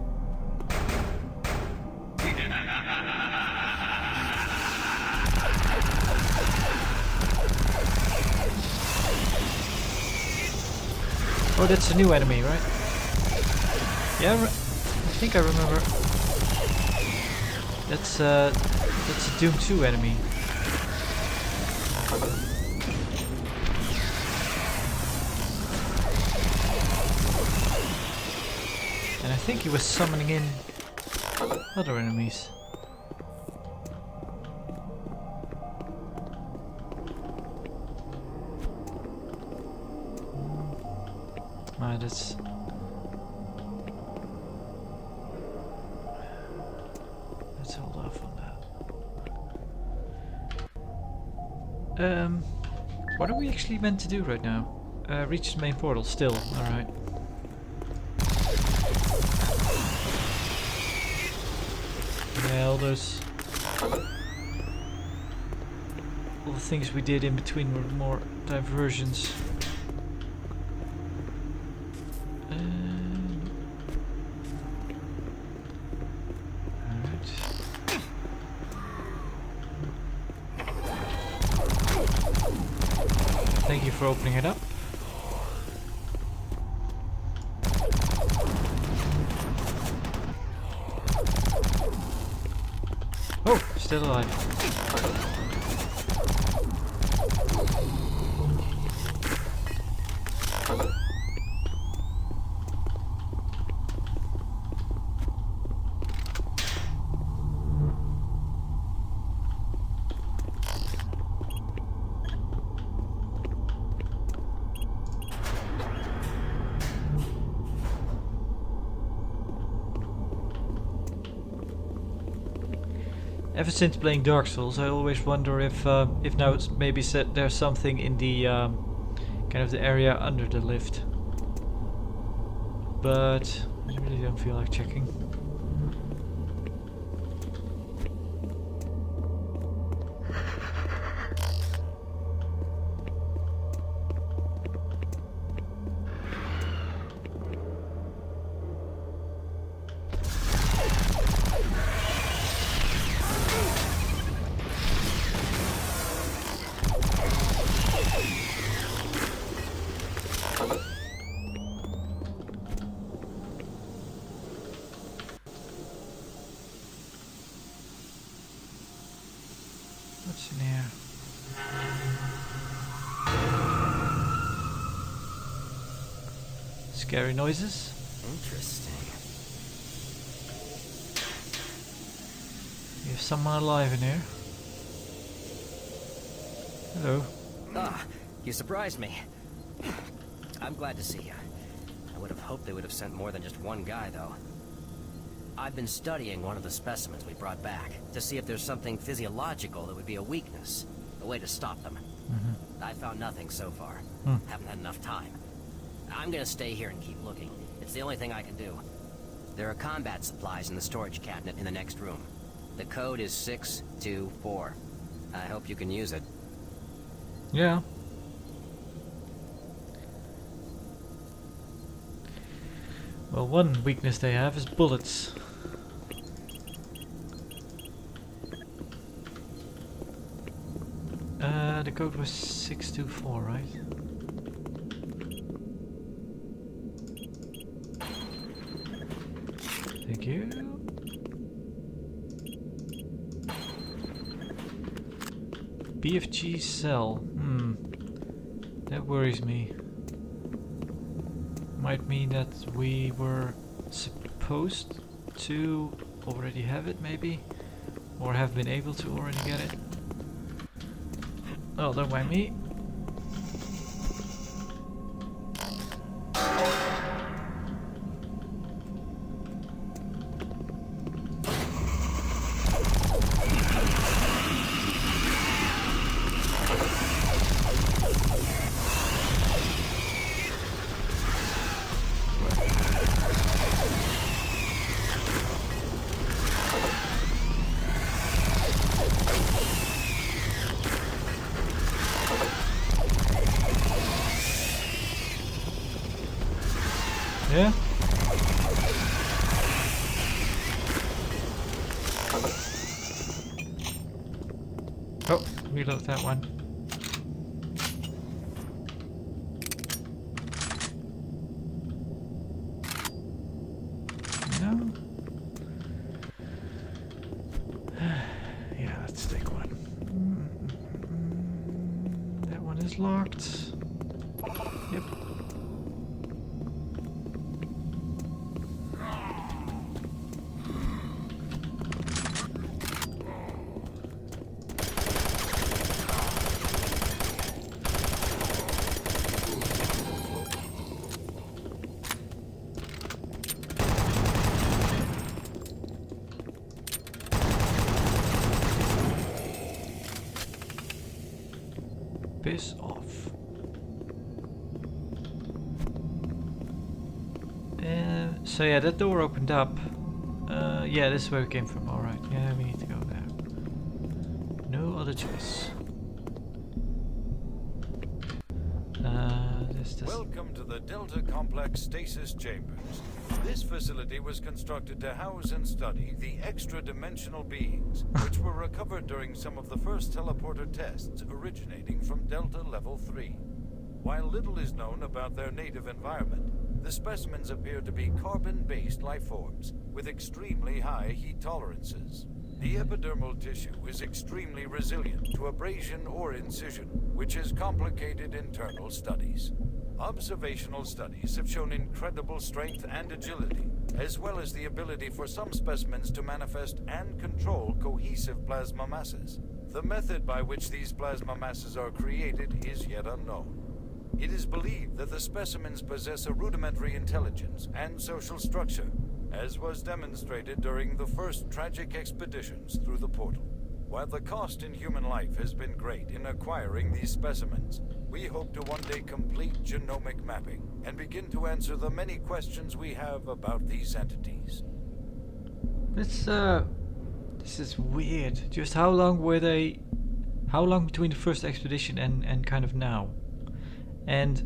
Oh, that's a new enemy, right? Yeah, I think I remember. That's a Doom 2 enemy. And I think he was summoning in other enemies. Ah, let's hold off on that. What are we actually meant to do right now? Reach the main portal still, alright. Yeah, all the things we did in between were more diversions. Alright. Thank you for opening it up. Oh, still alive. Ever since playing Dark Souls, I always wonder if now it's maybe there's something in the kind of the area under the lift. But I really don't feel like checking. What's in here? Scary noises? Interesting. We have someone alive in here. Hello. Ah, you surprised me. I'm glad to see you. I would have hoped they would have sent more than just one guy, though. I've been studying one of the specimens we brought back to see if there's something physiological that would be a weakness, a way to stop them. I found nothing so far. Haven't had enough time. I'm gonna stay here and keep looking. It's the only thing I can do. There are combat supplies in the storage cabinet in the next room. The code is 624. I hope you can use it. Yeah. Well, one weakness they have is bullets. The code was 624, right? Thank you. BFG cell. That worries me. Might mean that we were supposed to already have it, maybe? Or have been able to already get it. Oh, don't mind me. Yeah? Oh, reload that one. No? Yeah, let's take one. That one is locked. Yep. Piss off. So yeah, that door opened up. Yeah, this is where we came from. Alright, yeah, we need to go there. No other choice. Welcome to the Delta Complex Stasis Chambers. This facility was constructed to house and study the extra-dimensional beings, which were recovered during some of the first teleporter tests originating from Delta Level 3. While little is known about their native environment, the specimens appear to be carbon-based lifeforms with extremely high heat tolerances. The epidermal tissue is extremely resilient to abrasion or incision, which has complicated internal studies. Observational studies have shown incredible strength and agility, as well as the ability for some specimens to manifest and control cohesive plasma masses. The method by which these plasma masses are created is yet unknown. It is believed that the specimens possess a rudimentary intelligence and social structure, as was demonstrated during the first tragic expeditions through the portal. While the cost in human life has been great in acquiring these specimens, we hope to one day complete genomic mapping and begin to answer the many questions we have about these entities. This is weird. Just how long were they? How long between the first expedition and kind of now? And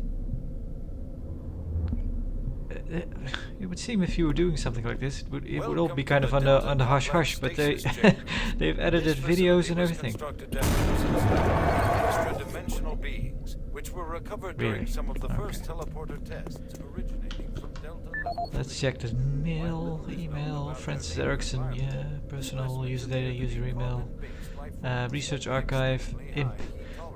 it would seem if you were doing something like this, it would all be kind of on the hush hush. But they've edited videos and everything. Extra-dimensional beings, which were recovered during some of the first teleporter tests originating from Delta level. Let's check the mail, email, Francis Erickson, yeah, personal user data, user email, research archive, imp.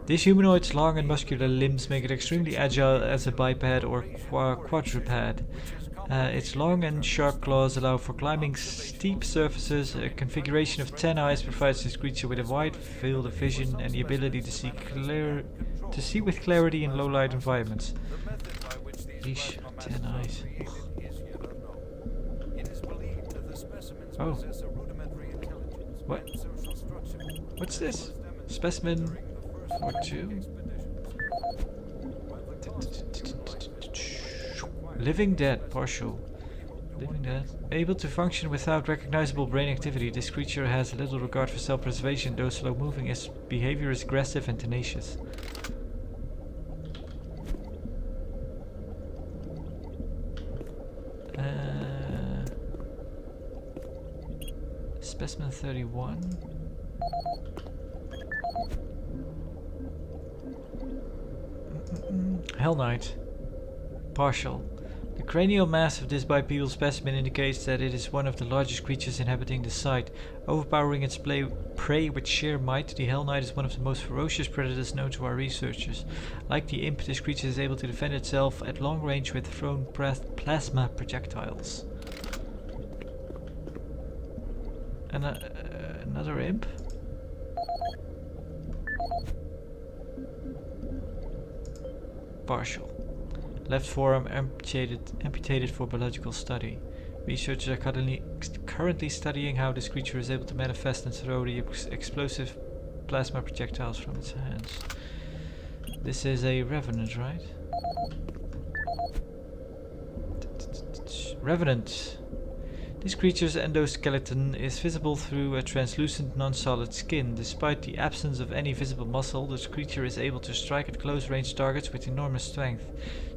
This humanoid's long and muscular limbs make it extremely agile as a biped or quadruped. Its long and sharp claws allow for climbing steep surfaces. A configuration of 10 eyes provides this creature with a wide field of vision and the ability to see with clarity in low-light environments. Yeesh, 10 eyes. Oh. What? What's this? Specimen 42? Living dead, partial. Living dead. Able to function without recognizable brain activity, this creature has little regard for self-preservation, though slow-moving. Its behavior is aggressive and tenacious. Specimen 31. Hell Knight. Partial. The cranial mass of this bipedal specimen indicates that it is one of the largest creatures inhabiting the site. Overpowering its prey with sheer might, the Hell Knight is one of the most ferocious predators known to our researchers. Like the imp, this creature is able to defend itself at long range with thrown plasma projectiles. And another imp? Partial. Left forearm amputated for biological study. Researchers are currently studying how this creature is able to manifest and throw the explosive plasma projectiles from its hands. This is a Revenant, right? Revenant. This creature's endoskeleton is visible through a translucent non-solid skin. Despite the absence of any visible muscle, this creature is able to strike at close-range targets with enormous strength.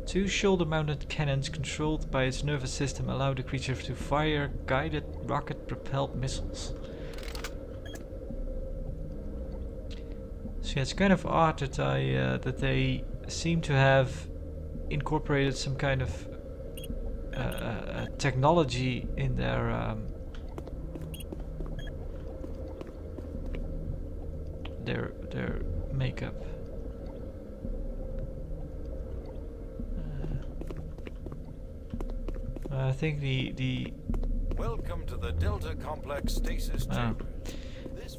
2 shoulder-mounted cannons controlled by its nervous system allow the creature to fire guided rocket-propelled missiles. So yeah, it's kind of odd that that they seem to have incorporated some kind of technology in their makeup. I think the Welcome to the Delta Complex Stasis Chambers.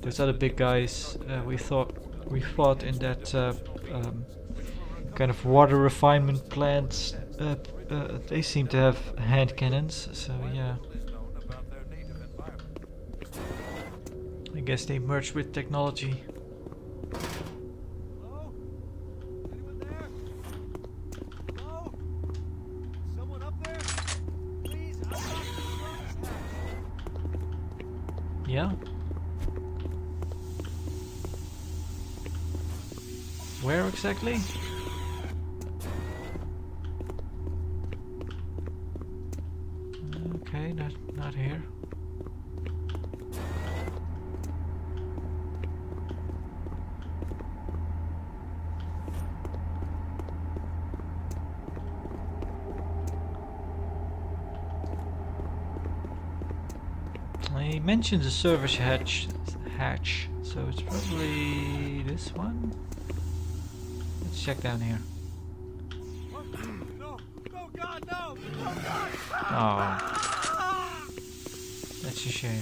Those other big guys we fought in that kind of water refinement plant. They seem to have hand cannons, so yeah. I guess they merged with technology. Hello? Anyone there? Hello? Someone up there? Please, I'm not sure. Yeah? Where exactly? Okay, not here. He mentions a service hatch, so it's probably this one. Let's check down here. No, no, God, no! No, God! Oh, that's a shame.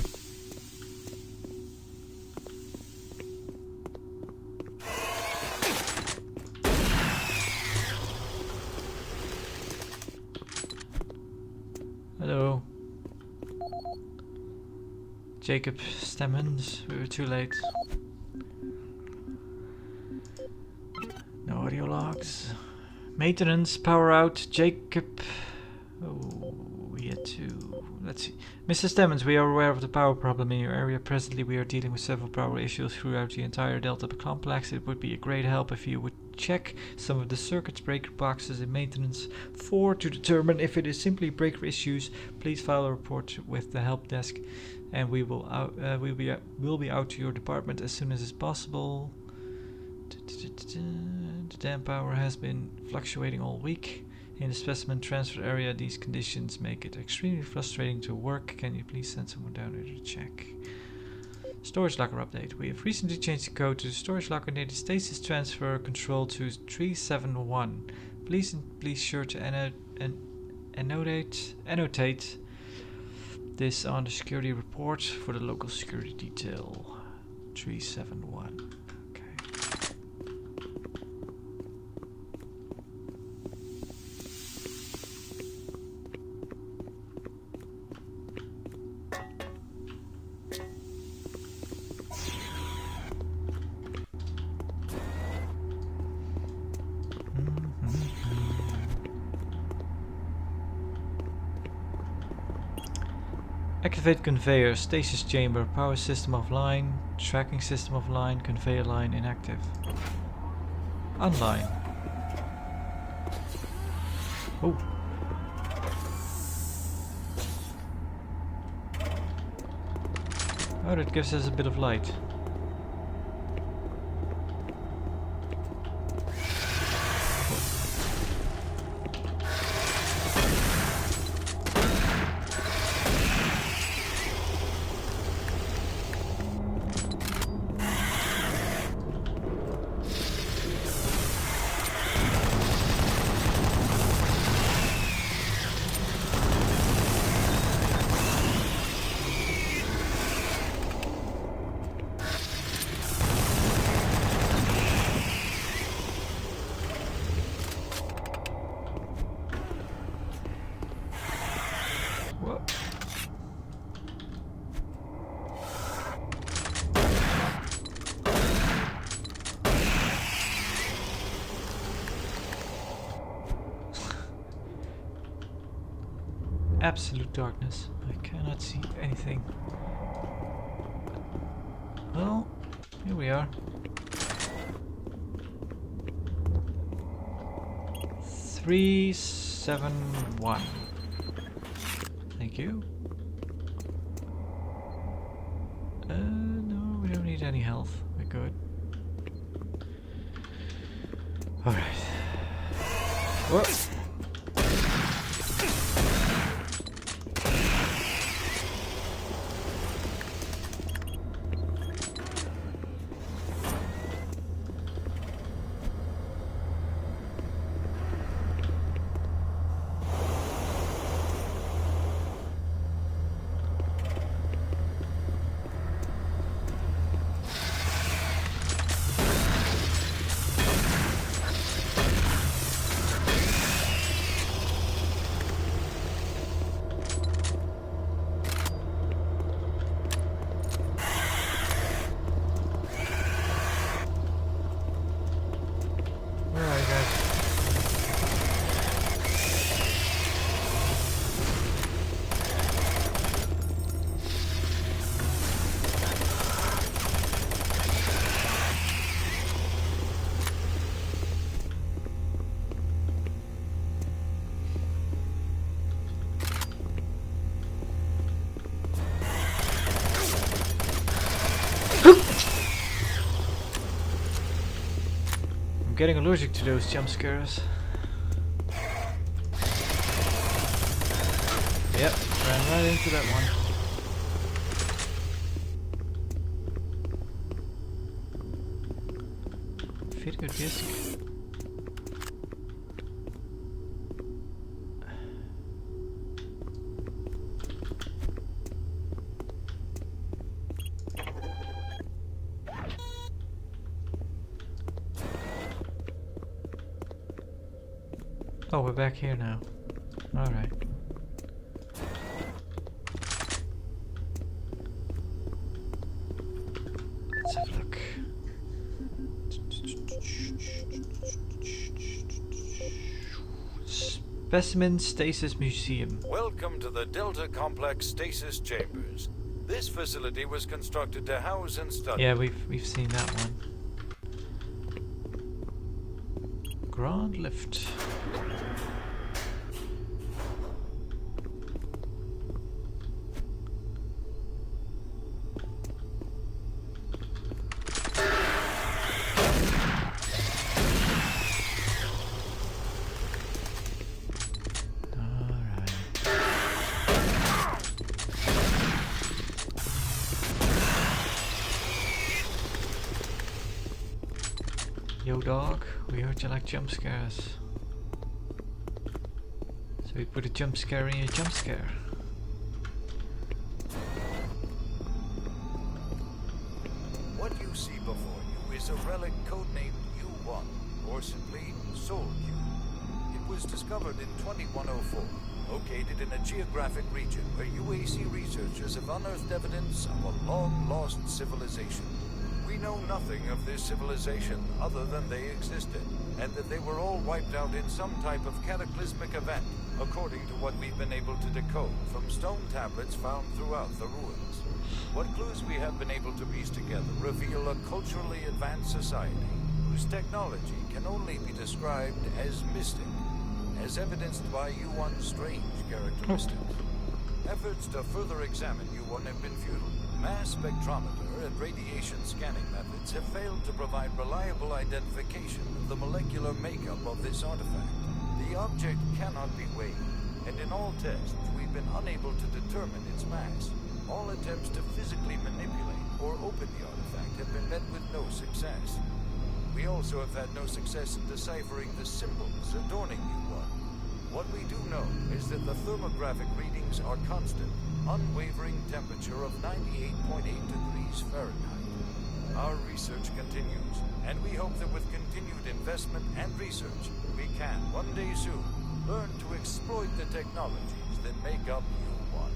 Hello. Jacob Stemmons, we were too late. No audio logs. Maintenance, power out, Jacob. Oh, we had to. Let's see. Mr. Stemmons, we are aware of the power problem in your area. Presently, we are dealing with several power issues throughout the entire Delta complex. It would be a great help if you would check some of the circuit breaker boxes in maintenance 4 to determine if it is simply breaker issues. Please file a report with the help desk, and we will we'll be out to your department as soon as is possible. The dam power has been fluctuating all week. In the specimen transfer area, these conditions make it extremely frustrating to work. Can you please send someone down here to check? Storage locker update. We have recently changed the code to the storage locker near the stasis transfer control to 371. Please sure to annotate this on the security report for the local security detail. 371. Activate conveyor, stasis chamber, power system offline, tracking system offline, conveyor line inactive. Online. Oh. Oh, that gives us a bit of light. Absolute darkness. I cannot see anything. Well, here we are. 371. Thank you. No, we don't need any health. We're good. Alright. Whoa. I'm getting allergic to those jump scares. Yep, ran right into that one. Video disc. Oh, we're back here now. Alright. Let's have a look. Specimen Stasis Museum. Welcome to the Delta Complex Stasis Chambers. This facility was constructed to house and study. Yeah, we've seen that one. Grand lift. Yo dog, we heard you like jump scares. So we put a jump scare in a jump scare. What you see before you is a relic codenamed U1, or simply Soul Cube. It was discovered in 2104, located in a geographic region where UAC researchers have unearthed evidence of a long-lost civilization. We know nothing of this civilization other than they existed, and that they were all wiped out in some type of cataclysmic event, according to what we've been able to decode from stone tablets found throughout the ruins. What clues we have been able to piece together reveal a culturally advanced society whose technology can only be described as mystic, as evidenced by U1's strange characteristics. Efforts to further examine U1 have been futile. Mass spectrometer and radiation scanning methods have failed to provide reliable identification of the molecular makeup of this artifact. The object cannot be weighed, and in all tests we've been unable to determine its mass. All attempts to physically manipulate or open the artifact have been met with no success. We also have had no success in deciphering the symbols adorning U1. What we do know is that the thermographic readings are constant, unwavering temperature of 98.8 degrees Fahrenheit. Our research continues, and we hope that with continued investment and research, we can, one day soon, learn to exploit the technologies that make up U1.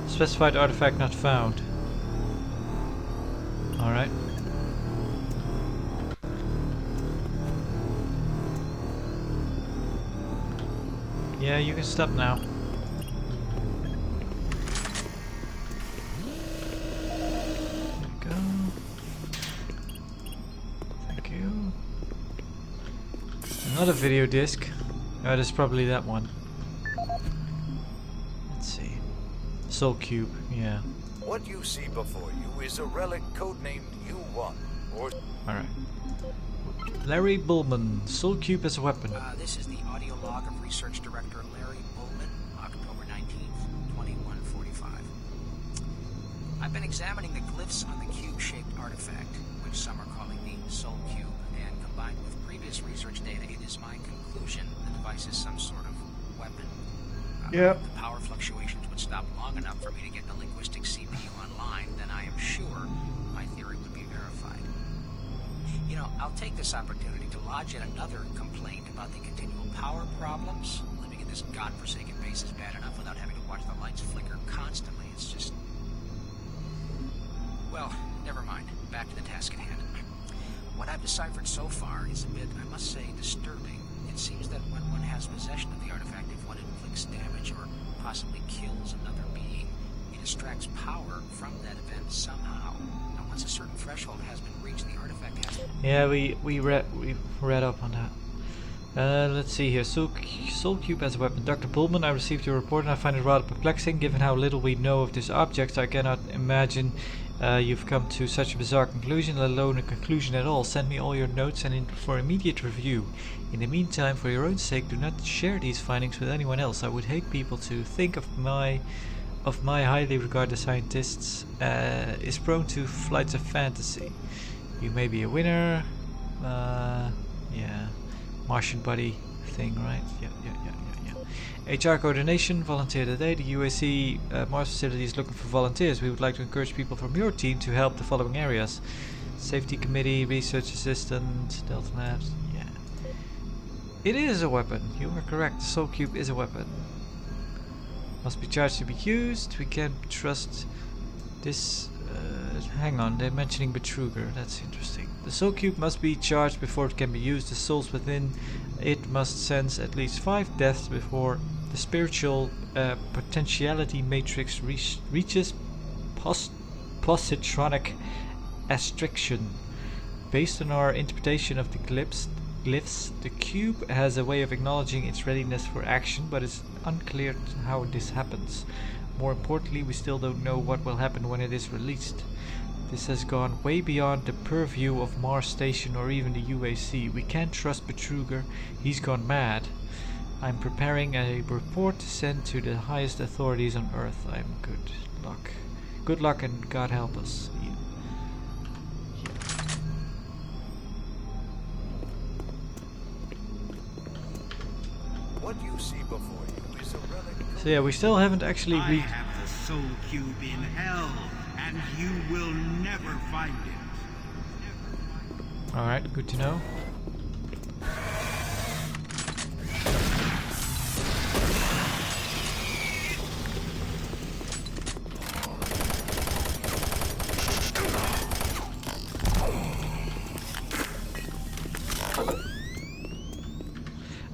Specified artifact not found. Alright. Yeah, you can stop now. There we go. Thank you. Another video disc. Oh, that's probably that one. Soul Cube, yeah. What you see before you is a relic codenamed U1, or... Alright. Larry Bullman, Soul Cube as a weapon. This is the audio log of Research Director Larry Bullman, October 19th, 2145. I've been examining the glyphs on the cube-shaped artifact, which some are calling the Soul Cube, and combined with previous research data, it is my conclusion the device is some sort of weapon. Yep. The power fluctuations would stop long enough for me to get the linguistic CPU online, then I am sure my theory would be verified. You know, I'll take this opportunity to lodge yet another complaint about the continual power problems. Living in this godforsaken base is bad enough without having to watch the lights flicker constantly. It's just... Well, never mind. Back to the task at hand. What I've deciphered so far is a bit, I must say, disturbing. It seems that when one has possession of the artifact, if one inflicts damage or possibly kills another being, it extracts power from that event somehow. Now, once a certain threshold has been reached, the artifact has... Yeah, we read up on that. Let's see here. Soul Cube as a weapon. Dr. Pullman, I received your report and I find it rather perplexing. Given how little we know of this object, I cannot imagine you've come to such a bizarre conclusion, let alone a conclusion at all. Send me all your notes and for immediate review. In the meantime, for your own sake, do not share these findings with anyone else. I would hate people to think of my highly regarded scientists is prone to flights of fantasy. You may be a winner. Yeah. Martian buddy thing, right? Yeah. HR coordination, volunteer today. The UAC Mars facility is looking for volunteers. We would like to encourage people from your team to help the following areas. Safety committee, research assistant, Delta Labs. Yeah. It is a weapon. You are correct. The soul cube is a weapon. Must be charged to be used. We can't trust this. Hang on, they're mentioning Betrugger. That's interesting. The soul cube must be charged before it can be used. The souls within it must sense at least 5 deaths before the spiritual potentiality matrix reaches positronic astriction. Based on our interpretation of the glyphs, the cube has a way of acknowledging its readiness for action, but it's unclear how this happens. More importantly, we still don't know what will happen when it is released. This has gone way beyond the purview of Mars Station or even the UAC. We can't trust Betrugger. He's gone mad. I'm preparing a report to send to the highest authorities on Earth. I'm good luck. Good luck and God help us. Yeah. What you see before you is a relic. So yeah, we still haven't actually I read. have the soul cube in hell, and you will never find it. Alright, good to know.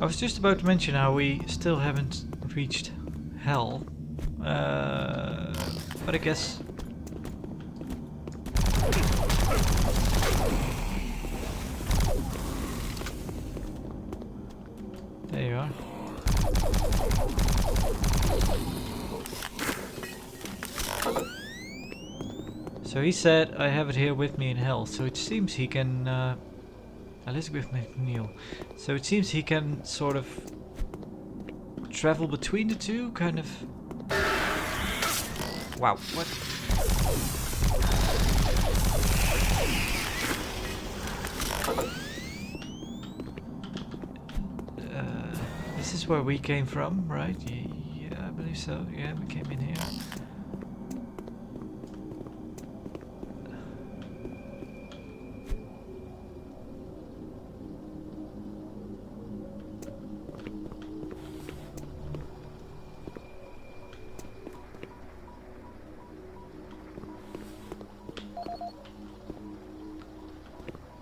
I was just about to mention how we still haven't reached hell, but I guess there you are. So he said, I have it here with me in hell, so it seems he can Elizabeth McNeil. So it seems he can sort of travel between the two, kind of. Wow, what? This is where we came from, right? Yeah, I believe so. Yeah, we came in here.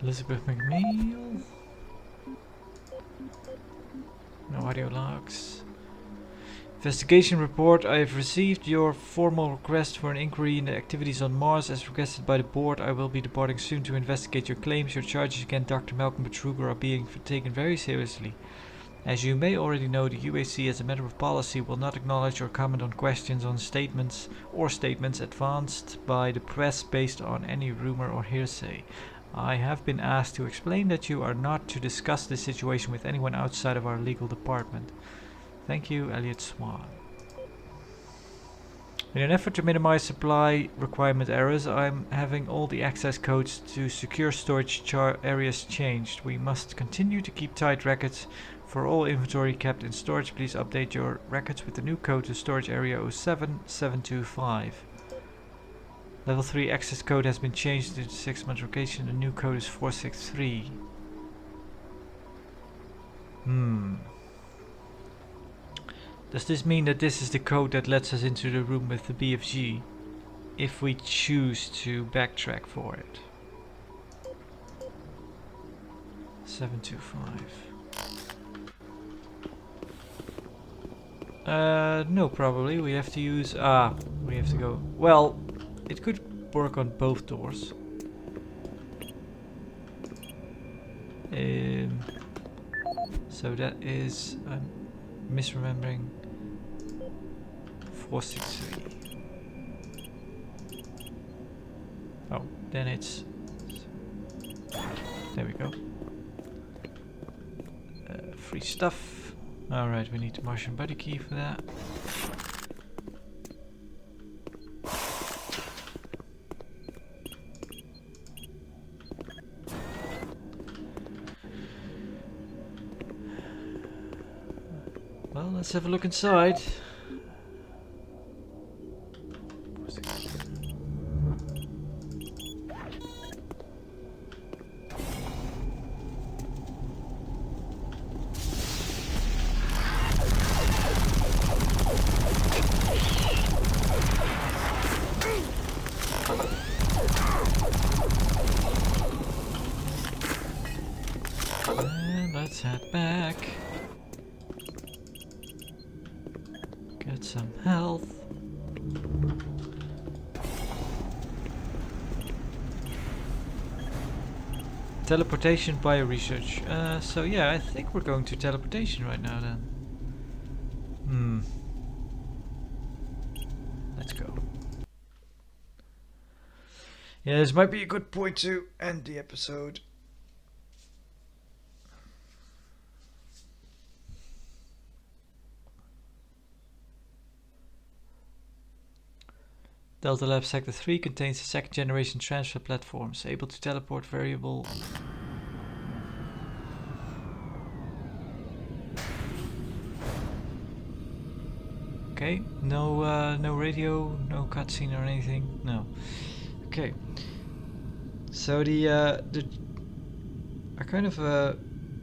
Elizabeth McNeil. No audio logs. Investigation report. I have received your formal request for an inquiry into activities on Mars as requested by the board. I will be departing soon to investigate your claims. Your charges against Dr. Malcolm Betrugger are being taken very seriously. As you may already know, the UAC as a matter of policy will not acknowledge or comment on questions on statements advanced by the press based on any rumor or hearsay. I have been asked to explain that you are not to discuss this situation with anyone outside of our legal department. Thank you, Elliot Swan. In an effort to minimize supply requirement errors, I'm having all the access codes to secure storage areas changed. We must continue to keep tight records for all inventory kept in storage. Please update your records with the new code to storage area 07725. Level 3 access code has been changed to the 6-month location. The new code is 463. Does this mean that this is the code that lets us into the room with the BFG? If we choose to backtrack for it. 725. No, probably. We have to use... we have to go... Well, it could work on both doors. So that is... I'm misremembering... 463. Oh, then it's... There we go. Free stuff. Alright, we need the Martian body key for that. Well, let's have a look inside. Let's head back. Get some health. Teleportation bio-research. So yeah, I think we're going to teleportation right now then. Let's go. Yeah, this might be a good point to end the episode. Delta Lab Sector 3 contains the second generation transfer platforms, able to teleport variable. Okay, no radio, no cutscene or anything. No. Okay. So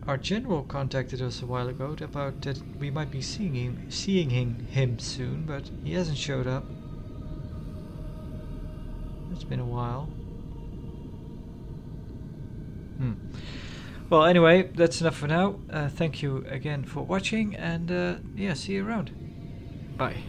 our general contacted us a while ago about that we might be seeing him soon, but he hasn't showed up. It's been a while. Well, anyway, that's enough for now. Thank you again for watching, and yeah, see you around. Bye.